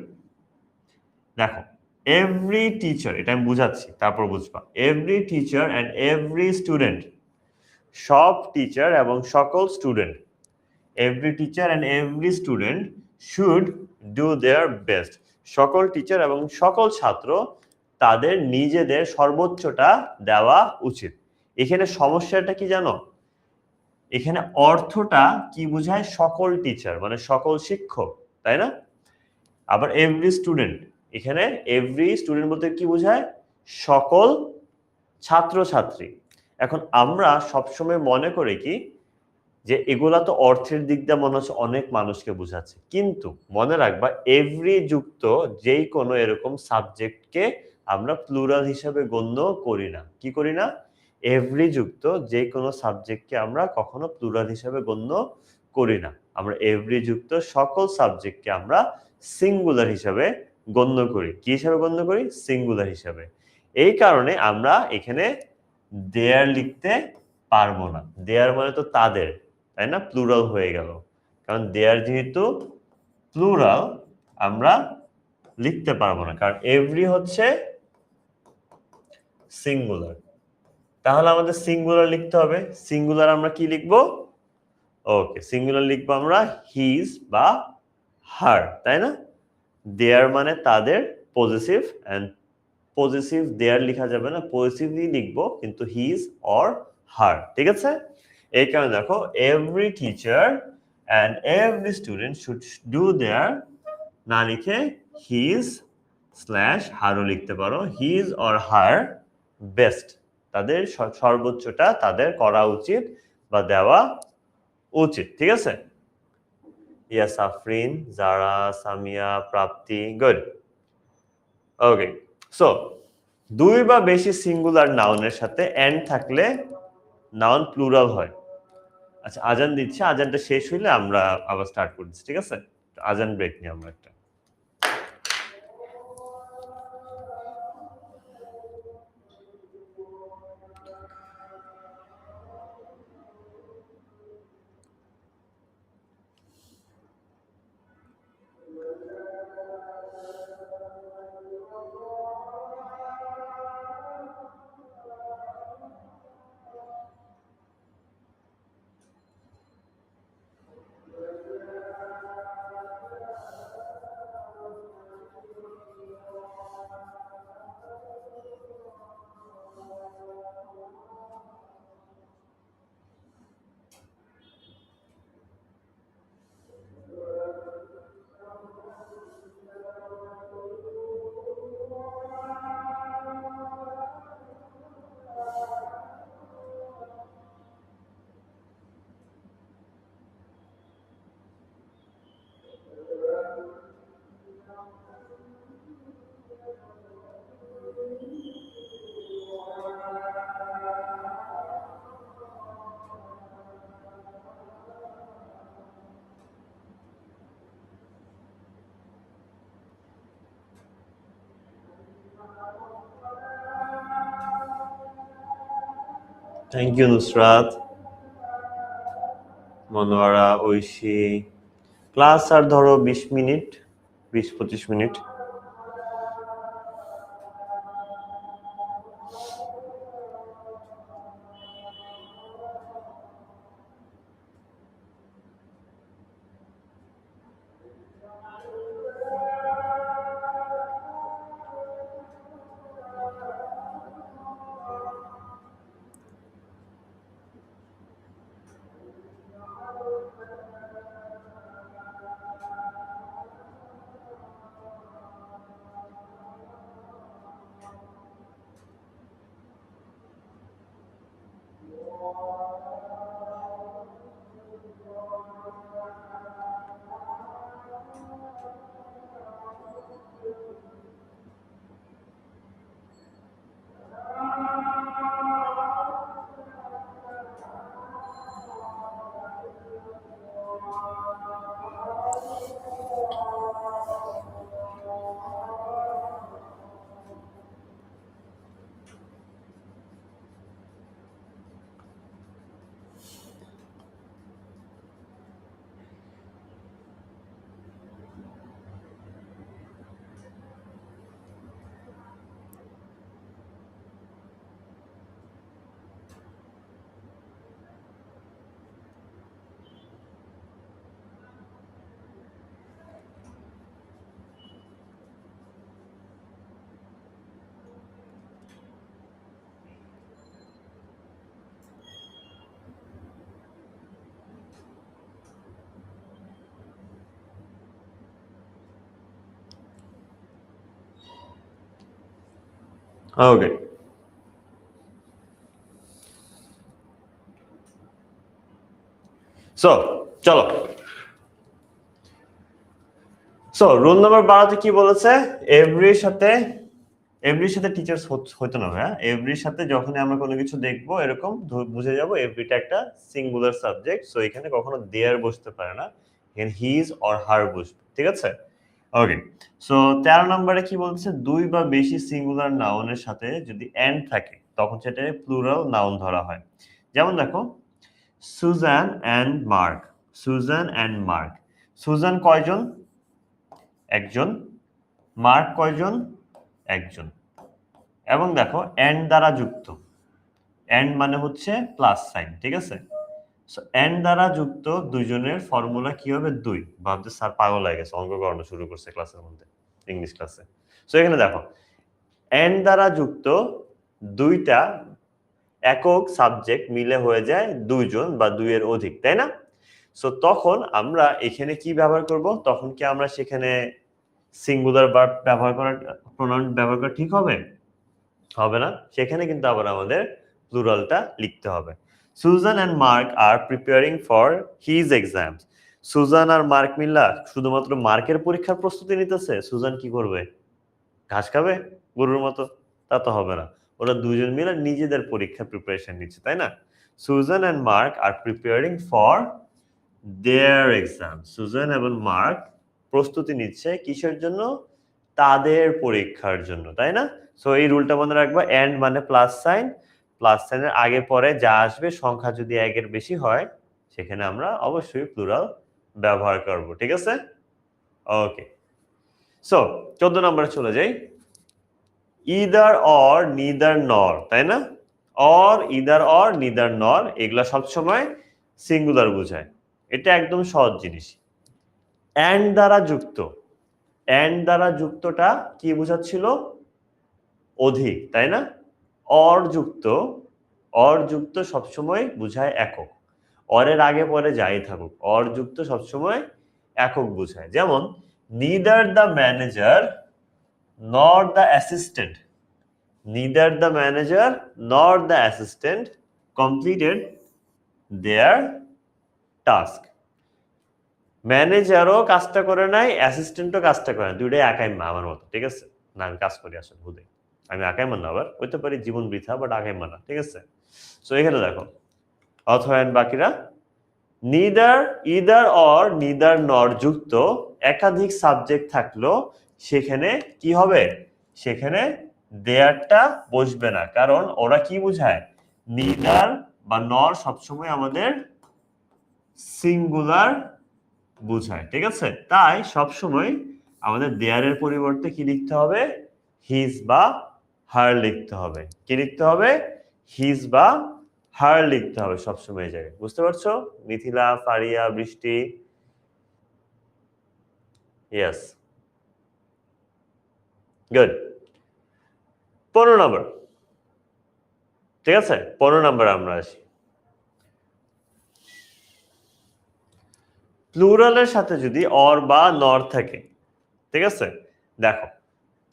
দেখো এভরি টিচার, এটা আমি বুঝাচ্ছি তারপর বুঝবা। Every teacher and every student, সব টিচার এবং সকল student, every teacher and every student should do their best, সকল টিচার এবং সকল ছাত্র তাদের নিজেদের সর্বোচ্চটা দেওয়া উচিত। এখানে সমস্যাটা কি জানো, এখানে অর্থটা কি বোঝায়, সকল টিচার মানে সকল শিক্ষক, তাই না? আবার এভরি স্টুডেন্ট, এখানে এভরি স্টুডেন্ট বলতে কি বোঝায়, সকল ছাত্রছাত্রী। এখন আমরা সবসময় মনে করি কি যে এগুলা তো অর্থের দিক দিয়ে মনে হচ্ছে অনেক মানুষকে বোঝাচ্ছে, কিন্তু মনে রাখবা এভরি যুক্ত যেই কোনো এরকম সাবজেক্টকে আমরা প্লুরাল হিসাবে গণ্য করি না। কি করি না? এভরি যুক্ত যে কোনো সাবজেক্টকে আমরা কখনো প্লুরাল হিসাবে গণ্য করি না। আমরা এভরি যুক্ত সকল সাবজেক্টকে আমরা সিঙ্গুলার হিসাবে গণ্য করি। কি হিসাবে গণ্য করি? সিঙ্গুলার হিসাবে। এই কারণে আমরা এখানে দেয়ার লিখতে পারবো না। দেয়ার মানে তো তাদের, তাই না? প্লুরাল হয়ে গেল, কারণ দেয়ার যেহেতু প্লুরাল আমরা লিখতে পারবো না, কারণ এভরি হচ্ছে সিঙ্গুলার। তাহলে আমাদের সিঙ্গুলার লিখতে হবে। সিঙ্গুলার আমরা কি লিখবো? ওকে, সিঙ্গুলার লিখবো আমরা হিজ বা হার, তাই না? দেয়ার মানে তাদের, পজিটিভ, এন্ড পজিটিভ দেয়ার লেখা যাবে না, পজিটিভলি লিখবো, কিন্তু হিজ অর হার। ঠিক আছে? এই কারণে দেখো every teacher and every student should do their, না লিখে হিজ স্ল্যাশ হারও লিখতে পারো, হিজ অর হার বেস্ট, তাদের সর্বোচ্চটা তাদের করা উচিত বা দেওয়া উচিত। ঠিক আছে? ইয়াস আফরিন, জারা, সামিয়া, প্রাপ্তি, গুড। ওকে, সো দুই বা বেশি সিঙ্গুলার নাউনের সাথে এন্ড থাকলে নাউন প্লুরাল হয়। আচ্ছা, আজান দিচ্ছে, আজানটা শেষ হইলে আমরা আবার স্টার্ট করছি। ঠিক আছে? আজান ব্রেক নিই আমরা একটা। Thank you Nusrat, Monowara, Oishi. Class আর ধরো 20 মিনিট, 20-25 মিনিট। ওকে, সো চলো। সো রুল নাম্বার 12 কি বলেছে? এভরির সাথে টিচার্স হইতো না ভাইয়া। এভরির সাথে যখন আমরা কোনো কিছু দেখবো এরকম বুঝে যাব এভরিটা একটা সিঙ্গুলার সাবজেক্ট। সো এখানে কখনো দেয়ার বসতে পারে না, এখানে হিজ অর হার বসবে, ঠিক আছে? ওকে, সো 13 নম্বরে কি বলছে? দুই বা বেশি সিঙ্গুলার নাউনের সাথে যদি এন্ড থাকে তখন সেটা প্লুরাল নাউন ধরা হয়। যেমন দেখো, Susan and Mark. Susan and Mark. Susan কয়জন? একজন। মার্ক কয়জন? একজন। এবং দেখো এন্ড দ্বারা যুক্ত, এন্ড মানে হচ্ছে প্লাস সাইন, ঠিক আছে? সো এন্ড দ্বারা যুক্ত দুইজনের ফর্মুলা কি হবে? 2। ভাবতে স্যার পাগল হয়ে গেছে, অঙ্ক করানো শুরু করছে ক্লাসের মধ্যে, ইংলিশ ক্লাসে। সো এখানে দেখো এন্ড দ্বারা যুক্ত দুইটা একক সাবজেক্ট মিলে হয়ে যায় দুইজন বা দুইয়ের অধিক, তাই না? সো তখন আমরা এখানে কি ব্যবহার করব? তখন কি আমরা সেখানে সিঙ্গুলার ভার্ব ব্যবহার করা, প্রোনাউন ব্যবহার করা ঠিক হবে? হবে না। সেখানে কিন্তু আবার আমাদের প্লুরালটা লিখতে হবে। Susan and Mark are preparing for his exams. Susan আর মার্ক মিল্লা শুধুমাত্র মার্কের পরীক্ষার প্রস্তুতি নিতেছে। সুজান কি করবে? ঘাস খাবে গরুর মতো? তা তো হবে না। ওরা দুজন মিলে নিজেদের পরীক্ষার প্রিপারেশন নিচ্ছে, তাই না? Susan and Mark are preparing for their exam. Susan এবং মার্ক প্রস্তুতি নিচ্ছে কিসের জন্য? তাদের পরীক্ষার জন্য, তাই না? সো এই রুলটা মনে রাখবা, এন্ড মানে প্লাস সাইন, প্লাস সাইনের আগে পরে যা আসবে সংখ্যা যদি একের বেশি হয় সেখানে আমরা অবশ্যই প্লুরাল ব্যবহার করব, ঠিক আছে? ওকে, সো 14 নম্বরে চলে যাই। ইদার অর নিদার নর, তাই না? অর, ইদার অর, নিদার নর এগুলা সবসময় সিঙ্গুলার বোঝায়। এটা একদম সহজ জিনিস। এন্ড দ্বারা যুক্ত, এন্ড দ্বারা যুক্তটা কি বোঝাচ্ছিল? অধিক, তাই না? অর যুক্ত, অর যুক্ত সবসময় বোঝায় একক। অরের আগে পরে যাই থাকুক, অর যুক্ত সবসময় একক বোঝায়। যেমন নিদার দ্য ম্যানেজার নর the assistant, neither the manager nor the assistant completed their task. ম্যানেজারও কাজটা করে নাই, অ্যাসিস্ট্যান্টও কাজটা করে না, দুইটাই একাই আমার মতো, ঠিক আছে? না আমি কাজ করি আসলে বুঝে, আমি একাই মানা, আবার হইতে পারি জীবন বৃথা, বাট একাই মানা, ঠিক আছে? সো এখানে দেখো অথবা বাকিরা নিদার, ইদার অর নিদার নর যুক্ত একাধিক সাবজেক্ট থাকলো সেখানে কি হবে? সেখানে দেয়ারটা বসবে না, কারণ ওরা কি বোঝায়? নিদার বা নর সবসময় আমাদের সিঙ্গুলার বোঝায়, ঠিক আছে? তাই সবসময় আমাদের দেয়ারের পরিবর্তে কি লিখতে হবে? হিজ বা হার লিখতে হবে। কি লিখতে হবে? হিজ বা হার লিখতে হবে সবসময় এই জায়গায়। বুঝতে পারছো? মিথিলা, ফারিয়া, বৃষ্টি, ইয়েস, গুড। 15 নম্বর, ঠিক আছে? 15 নম্বর আমরা আসি। প্লুরালের সাথে যদি অর বা নর থাকে, ঠিক আছে? দেখো,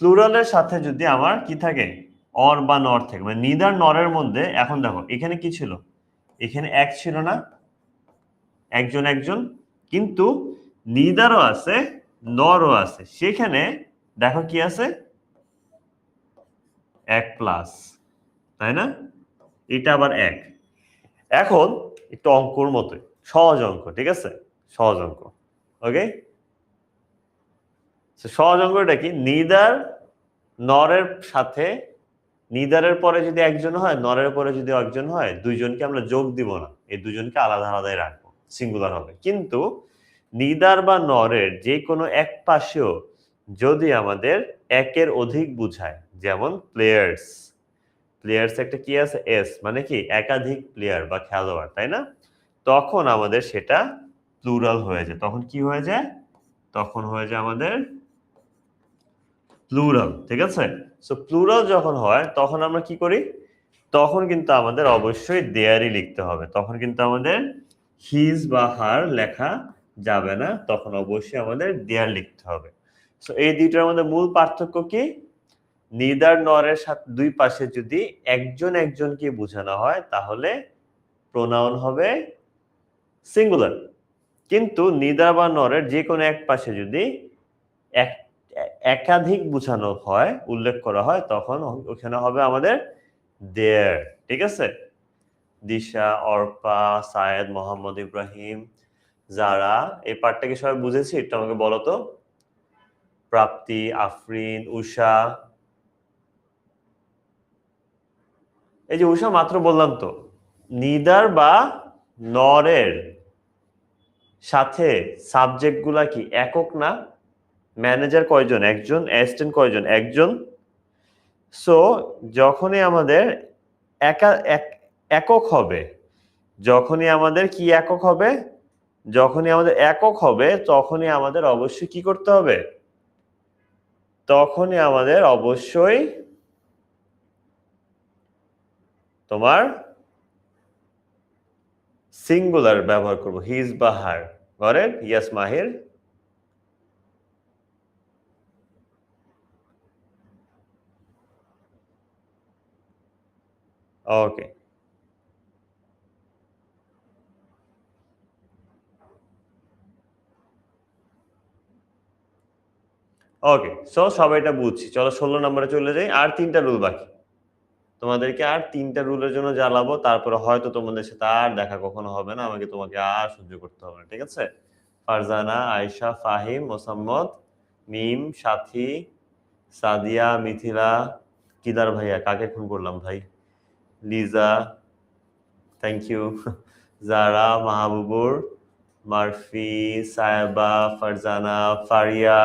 প্লুরালের সাথে যদি আমার কি থাকে? অর বা নর থাকে, মানে নিদার নরের মধ্যে। এখন দেখো এখানে কি ছিল? এখানে এক ছিল না? একজন একজন। কিন্তু নিদারও আছে, নরও আছে। সেখানে দেখো কি আছে? এক প্লাস, তাই না? এটা আবার এক। এখন একটু অঙ্কর মতোই, সহজ অঙ্ক, ঠিক আছে? সহজ অঙ্ক, ওকে? সহজ অঙ্কটা কি? নিদার নরের সাথে, নিদারের পরে যদি একজন হয়, নরের পরে যদি একজন হয়, দুইজনকে আমরা যোগ দিব না, এই দুজনকে আলাদা আলাদাই রাখবো, সিঙ্গুলার হবে। কিন্তু নিদার বা নরের যে কোনো এক পাশেও যদি আমাদের একের অধিক বুঝায়, যেমন প্লেয়ার্স, প্লেয়ার্স একটা কি আছে? এস, মানে কি? একাধিক প্লেয়ার বা খেলোয়াড়, তাই না? তখন আমাদের সেটা প্লুরাল হয়ে যায়। তখন কি হয়ে যায়? তখন হয়ে যায় আমাদের প্লুরাল, ঠিক আছে? সো প্লুরাল যখন হয় তখন আমরা কি করি? তখন কিন্তু আমাদের অবশ্যই দেয়ারই লিখতে হবে। তখন কিন্তু আমাদের হিজ বা হার লেখা যাবে না, তখন অবশ্যই আমাদের দেয়ার লিখতে হবে। সো এই দুইটার মধ্যে মূল পার্থক্য কি? নিদার নরের সাথে দুই পাশে যদি একজন একজনকে বোঝানো হয় তাহলে প্রোনাউন হবে সিঙ্গুলার। কিন্তু নিদার বা নরের যে কোনো এক পাশে যদি একাধিক বোঝানো হয়, উল্লেখ করা হয়, তখন ওখানে হবে আমাদের দেয়ার, ঠিক আছে? দিশা, অর্পা, সায়েদ, মোহাম্মদ ইব্রাহিম, যারা, এই পার্টটা কি সবাই বুঝেছি? একটু আমাকে বলো তো। প্রাপ্তি, আফরিন, উষা। এই যে উষা, মাত্র বললাম তো, নিদার বা নরের সাথে সাবজেক্ট গুলা কি একক না? ম্যানেজার কয়জন? একজন। অ্যাসিস্ট্যান্ট কয়জন? একজন। সো যখনই আমাদের একক হবে, যখনই আমাদের কি একক হবে? যখনই আমাদের একক হবে তখনই আমাদের অবশ্যই কি করতে হবে? তখনই আমাদের অবশ্যই তোমার সিঙ্গুলার ব্যবহার করব, হিজ বা হার। গরের? ইয়াস মাহির। ওকে, ওকে। সো সবাই এটা বুঝছি। চলো 16 নম্বরে চলে যাই। আর 3টা রুল বাকি। তোমাদেরকে আর 3টা রুলের জন্য জ্বালাবো, তারপরে হয়তো তোমাদের সাথে আর দেখা কখনো হবে না, আমাকে তোমাকে আর সহ্য করতে হবে না, ঠিক আছে? ফারজানা, আয়েশা, ফাহিম, মোসাম্মদ, মিম, সাথী, সাদিয়া, মিথিলা, কিদার ভাইয়া, কাকে খুন করলাম ভাই? Liza, thank you, Zara, Mahbubur, Murphy, Sayeba, Farzana, Faria.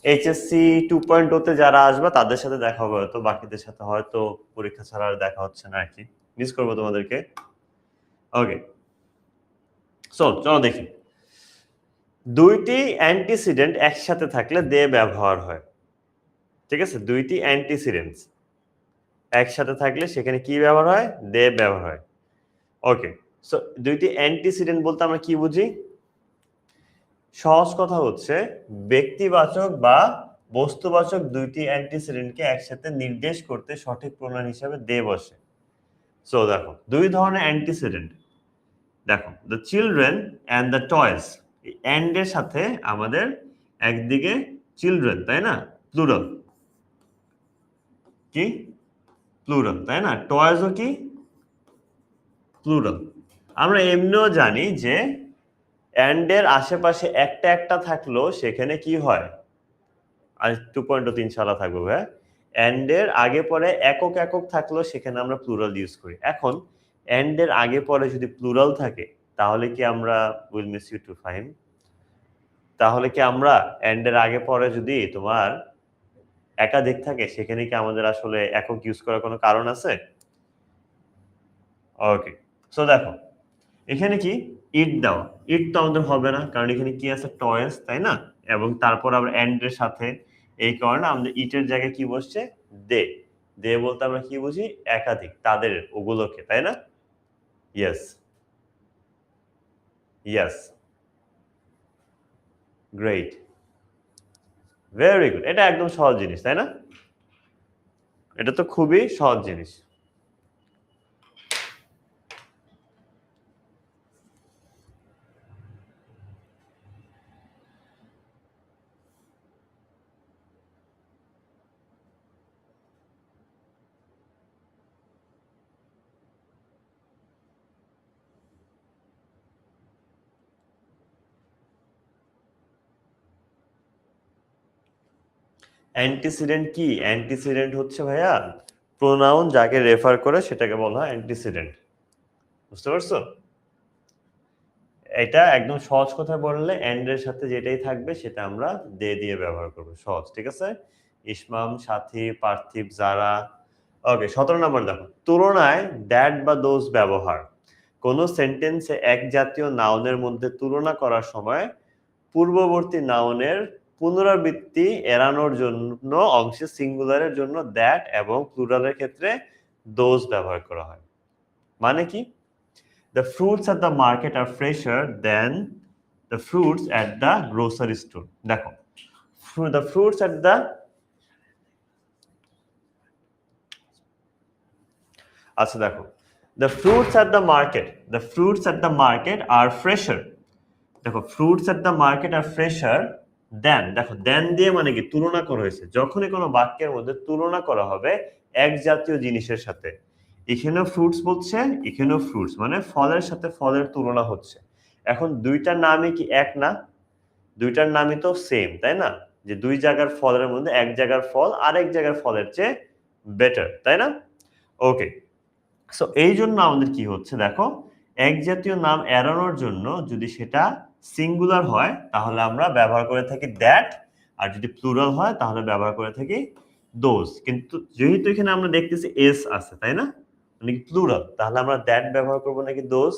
HSC 2.0 তে যারা আসবে তাদের সাথে দেখা হবে, হয়তো বাকিদের সাথে হয়তো পরীক্ষা ছাড়া আর দেখা হচ্ছে না আর কি। মিস করবো তোমাদেরকে। ওকে, চলো দেখি। দুইটি অ্যান্টিসিডেন্ট একসাথে থাকলে দে ব্যবহার হয়, ঠিক আছে? দুইটি অ্যান্টিসিডেন্টস একসাথে থাকলে সেখানে কি ব্যবহার হয়? দে ব্যবহার হয়। ওকে, সো দুইটি অ্যান্টিসিডেন্ট বলতে আমরা কি বুঝি? সহজ কথা হচ্ছে ব্যক্তিবাচক বা বস্তুবাচক দুইটি অ্যান্টিসিডেন্টকে একসাথে নির্দেশ করতে সঠিক প্রণয়ন হিসাবে দে বসে। সো দেখো, দুই ধরনের অ্যান্টিসিডেন্ট। দেখো, the children and the toys, and এর সাথে আমাদের একদিকে চিলড্রেন, তাই না? প্লুরাল, কি? প্লুরাল, তাই না? টয়েসও কি? প্লুরাল। আমরা এমনিও জানি যে অ্যান্ড এর আশেপাশে একটা একটা থাকলেও সেখানে কি হয়? আর 2.3 সালা থাকবে ভাই। এন্ড এর আগে পরে একক একক থাকলেও সেখানে আমরা প্লুরাল ইউজ করি। এখন এন্ড এর আগে পরে যদি প্লুরাল থাকে তাহলে কি আমরা will miss you too Fahim, তাহলে কি আমরা এন্ড এর আগে পরে যদি তোমার একাধিক থাকে সেখানে কি আমাদের আসলে একক ইউজ করার কোনো কারণ আছে? ওকে, সো দেখো এখানে কি ইট দেওয়া, ইট তো আমাদের হবে না কারণ এখানে কি আছে টয়েস, তাই না? এবং তারপর আবার এন্ড এর সাথে, এই কারণে আমাদের ইটের জায়গায় কি বসছে দে, দে বলতে আমরা কি বুঝি একাধিক, তাদের, ওগুলোকে, তাই না? Yes yes, great, very good, এটা একদম সহজ জিনিস, তাই না? এটা তো খুবই সহজ জিনিস। অ্যান্টিসিডেন্ট কি? অ্যান্টিসিডেন্ট হচ্ছে ভাইয়া প্রোনাউন যাকে রেফার করে সেটাকে বলা হয় অ্যান্টিসিডেন্ট। বুঝতে পারছো? এটা একদম সহজ কথায় বললে এন্ড এর সাথে যেটাই থাকবে সেটা আমরা দে দিয়ে ব্যবহার করব, সহজ, ঠিক আছে? ইসমাম, সাথী, পার্থিব, যারা। ওকে, 17 নম্বর দেখো, তুলনায় দ্যাট বা দোজ ব্যবহার। কোন সেন্টেন্সে এক জাতীয় নাউনের মধ্যে তুলনা করার সময় পূর্ববর্তী নাউনের পুনরাবৃত্তি এড়ানোর জন্য অংশে সিঙ্গুলারের জন্য দ্যাট এবং প্লুরালের ক্ষেত্রে দোজ ব্যবহার করা হয়। মানে কি? The fruits at the market are fresher than the fruits at the grocery store. দেখো, the fruits at the, আচ্ছা দেখো, the fruits at the market, the fruits at the market are fresher. দেখো, fruits at the market are fresher than, দেখো than দিয়ে মানে কি তুলনা করা হয়েছে, যখনই কোনো বাক্যের মধ্যে তুলনা করা হবে এক জাতীয় জিনিসের সাথে, এখানেও ফ্রুটস বলছে, এখানেও ফ্রুটস, মানে ফলের সাথে ফলের তুলনা হচ্ছে। এখন দুইটার নামই কি এক না? দুইটার নামই তো সেম, তাই না? যে দুই জায়গার ফলের মধ্যে এক জায়গার ফল আরেক জায়গার ফলের চেয়ে বেটার, তাই না? ওকে, সো এই জন্য আমাদের কি হচ্ছে দেখো, এক জাতীয় নাম এড়ানোর জন্য যদি সেটা সিঙ্গুলার হয় তাহলে আমরা ব্যবহার করে থাকি দ্যাট, আর যদি প্লুরাল হয় তাহলে ব্যবহার করে থাকি দোজ। কিন্তু যেহেতু এখানে আমরা দেখতেছি এস আছে, তাই না, মানে কি প্লুরাল, তাহলে আমরা দ্যাট ব্যবহার করব নাকি those?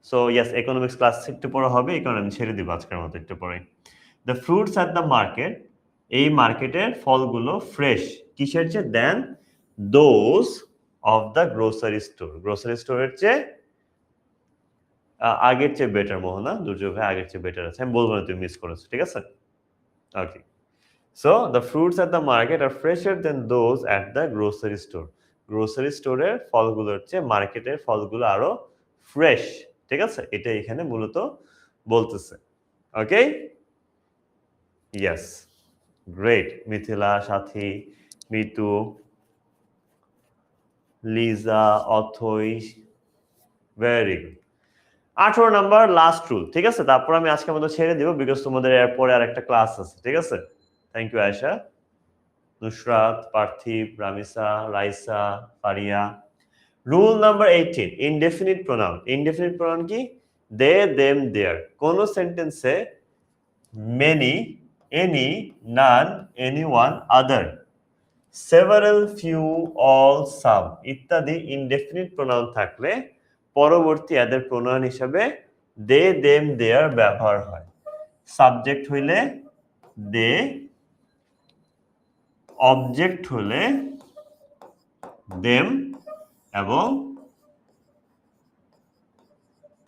So yes, economics class একটু পরে হবে, এই কারণে আমি ছেড়ে দিব আজকের মতো একটু পরে। The fruits at the market, এই মার্কেটের ফলগুলো ফ্রেশ, কিসের চেয়ে? Then those of the grocery store, grocery স্টোরের চেয়ে, আগের চেয়ে বেটার। মোহনা, দুর্যোগ ভাই আগের চেয়ে বেটার আছে, আমি বলবো না তুমি মিস করেছো, ঠিক আছে? Okay, so the fruits at the market are fresher than those at the grocery store, grocery স্টোরের ফলগুলোর চেয়ে মার্কেটের ফলগুলো আরো ফ্রেশ, ঠিক আছে? এটা এখানে মূলত বলতেছে। ওকে, yes, great, Mithila, Sathi, Mitu, Liza, Othoi, very good. 18 number last rule, ঠিক আছে? তারপর আমি আজকে মতো ছেড়ে দিব, বিকজ তোমাদের এরপরে আর একটা ক্লাস আছে, ঠিক আছে? থ্যাংক ইউ আয়েশা, নুসরাত, পার্থিব, Ramisa, Raisa, Faria. Rule number 18, indefinite pronoun. Indefinite pronoun কি? দে, দেম, দেয়ার। কোন সেন্টেন্সে মেনি, এনি, নান, এনিওয়ান, আদার, সেভারাল, ফিউ, অল, সাম ইত্যাদি ইনডেফিনিট প্রোনাউন থাকলে পরবর্তী এদের প্রোনাউন হিসাবে দে, দেম, দেয়ার ব্যবহার হয়। সাবজেক্ট হইলে দে, অবজেক্ট হলে দেম, এবং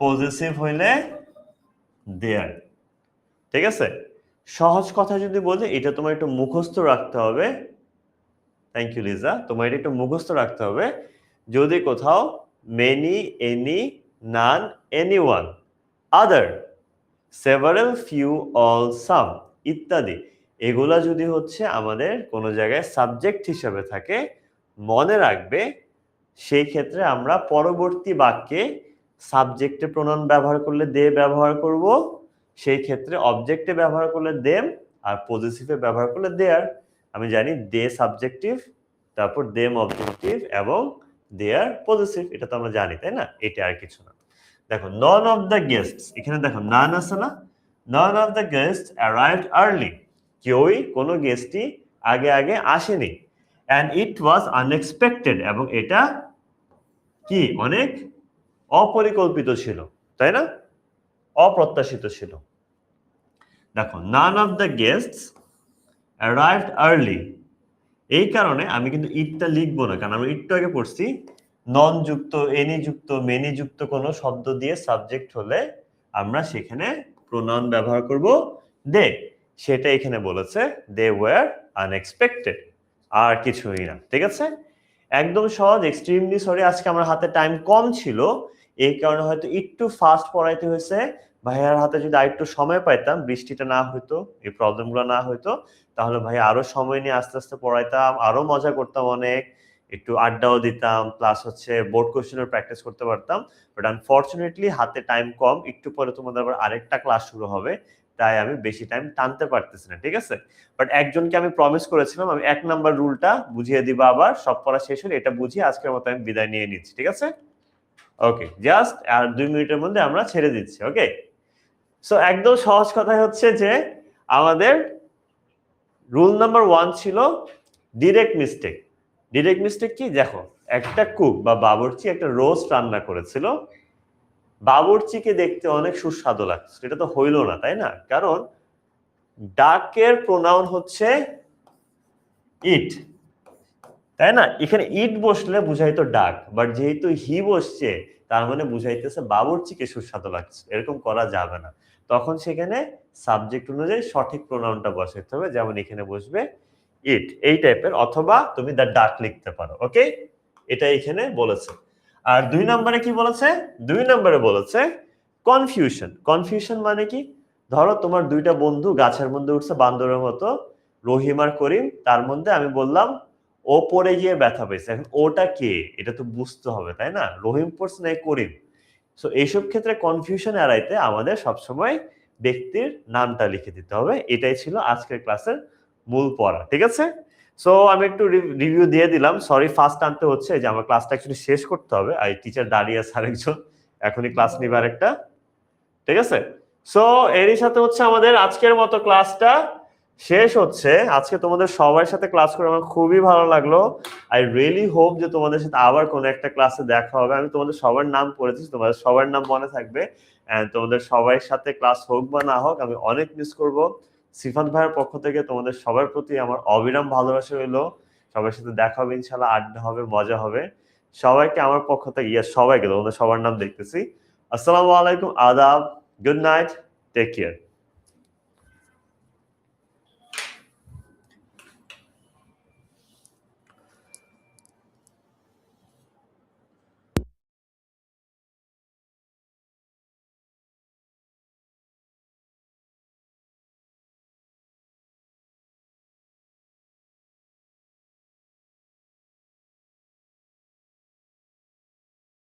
পজেসিভ হইলে দেয়ার, ঠিক আছে? সহজ কথা যদি বলি, এটা তোমার একটু মুখস্থ রাখতে হবে। থ্যাংক ইউ লিজা, তোমার এটা একটু মুখস্থ রাখতে হবে। যদি কোথাও মেনি, এনি, নান, এনিওয়ান, আদার, সেভারাল, ফিউ, অল, সাম ইত্যাদি, এগুলা যদি হচ্ছে আমাদের কোনো জায়গায় সাবজেক্ট হিসেবে থাকে, মনে রাখবে সেই ক্ষেত্রে আমরা পরবর্তী বাক্যে সাবজেক্টে প্রোনাউন ব্যবহার করলে দে ব্যবহার করব, সেই ক্ষেত্রে অবজেক্টে ব্যবহার করলে দেম, আর পজিটিভে ব্যবহার করলে দেয়ার। আমি জানি দে সাবজেক্টিভ, তারপর দেম অবজেক্টিভ এবং দে আর পজিটিভ, এটা তো আমরা জানি তাই না, এটা আর কিছু না। দেখো নন অফ দ্য গেস্টস, এখানে দেখো নান আছে না, none of the guest arrived early, কেউই কোনো গেস্টই আগে আগে আসেনি, অ্যান্ড ইট ওয়াজ আনএক্সপেক্টেড, এবং এটা কি অনেক অপরিকল্পিত ছিল, তাই না, অপ্রত্যাশিত ছিল। দেখো none of the guests arrived early, এই কারণে আমি কিন্তু ইটটা লিখবো না, কারণ আমরা একটু আগে পড়ছি নন যুক্ত, এনি যুক্ত, মেনি যুক্ত কোনো শব্দ দিয়ে সাবজেক্ট হলে আমরা সেখানে প্রোনাউন ব্যবহার করব দে, সেটা এখানে বলেছে দে ওয়্যার আনএক্সপেক্টেড, আর কিছুই না। ঠিক আছে, একদম সহজ, এক্সট্রিমলি সরি আজকে আমার হাতে টাইম কম ছিল, এই কারণে হয়তো একটু ফাস্ট পড়াইতে হয়েছে। ভাইয়ার হাতে যদি আরেকটু সময় পাইতাম, বৃষ্টিটা না হইতো, এই প্রবলেমগুলো না হইতো, তাহলে ভাই আরো সময় নিয়ে আস্তে আস্তে পড়াইতাম, আরো মজা করতাম অনেক, একটু আড্ডাও দিতাম, প্লাস হচ্ছে বোর্ড কোশ্চেনের প্র্যাকটিস করতে পারতাম। বাট আনফরচুনেটলি হাতে টাইম কম, একটু পরে তোমাদের আবার আরেকটা ক্লাস শুরু হবে, তাই আমি বেশি টাইম টানতে পারতেছি না। ঠিক আছে, বাট একজনকে আমি প্রমিস করেছিলাম আমি 1 নাম্বার রুলটা বুঝিয়ে দিব, আবার সব পড়া শেষ হলে এটা বুঝিয়ে আজকের মতো আমি বিদায় নিয়ে নিচ্ছি। ঠিক আছে, ওকে, জাস্ট আর 2 মিনিটের মধ্যে আমরা ছেড়ে দিচ্ছি। ওকে, সো একদম সহজ কথা হচ্ছে যে আমাদের রুল নাম্বার 1 ছিল ডিরেক্ট মিস্টেক। ডিরেক্ট মিস্টেক কি, দেখো একটা কুক বা বাবুর্চি একটা রোস্ট রান্না করেছিল, বাবুর্চিকে দেখতে অনেক সুস্বাদু লাগছে, এটা তো হইল না তাই না, কারণ ডাকের প্রোনাউন হচ্ছে ইট, তাই না, এখানে ইট বসলে বুঝাইতো ডাক, বাট যেহেতু হি বসছে তার মানে বুঝাইতেছে বাবুর্চিকে সুস্বাদু লাগছে, এরকম করা যাবে না, তখন সেখানে সাবজেক্ট অনুযায়ী সঠিক প্রোনাউনটা বসাইতে হবে, যেমন এখানে বসবে ইট এই টাইপের, অথবা তুমি দ্য ডাক লিখতে পারো। ওকে, এটা এখানে বলেছে। আর 2 নম্বরে কি বলেছে, 2 নম্বরে বলেছে কনফিউশন। কনফিউশন মানে কি, ধরো তোমার দুইটা বন্ধু গাছের মধ্যে উঠছে বান্দরের মতো, রহিম আর করিম, তার মধ্যে আমি বললাম ও পড়ে গিয়ে ব্যথা পেয়েছে, এখন ওটা কে এটা তো বুঝতে হবে তাই না, রহিম পড়ছে না করিম। সো এইসব ক্ষেত্রে কনফিউশন এড়াইতে আমাদের সবসময় ব্যক্তির নামটা লিখে দিতে হবে। এটাই ছিল আজকের ক্লাসের মূল পড়া। ঠিক আছে, সো আমি একটু রিভিউ দিয়ে দিলাম, সরি ফার্স্ট আনতে হচ্ছে যে আমার ক্লাসটা অ্যাকচুয়ালি শেষ করতে হবে, আর টিচার দাঁড়িয়ে আছে আরেকজন, এখনই ক্লাস নিবে আরেকটা। ঠিক আছে, সো এরই সাথে হচ্ছে আমাদের আজকের মতো ক্লাসটা শেষ হচ্ছে। আজকে তোমাদের সবার সাথে ক্লাস করে আমার খুবই ভালো লাগলো। আই রিয়েলি হোপ যে তোমাদের সাথে আবার কোনো একটা ক্লাসে দেখা হবে। আমি তোমাদের সবার নাম পড়েছি, তোমাদের সবার নাম মনে থাকবে, এন্ড তোমাদের সবার সাথে ক্লাস হোক বা না হোক আমি অনেক মিস করব। সিফাত ভাইয়ের পক্ষ থেকে তোমাদের সবার প্রতি আমার অবিরাম ভালোবাসা রইলো। সবার সাথে দেখা হবে ইনশাআল্লাহ, আড্ডা হবে, মজা হবে। সবাইকে আমার পক্ষ থেকে সবাইকে, তোমাদের সবার নাম দেখতেছি। আসসালামু আলাইকুম, আদাব, গুড নাইট, টেক কেয়ার।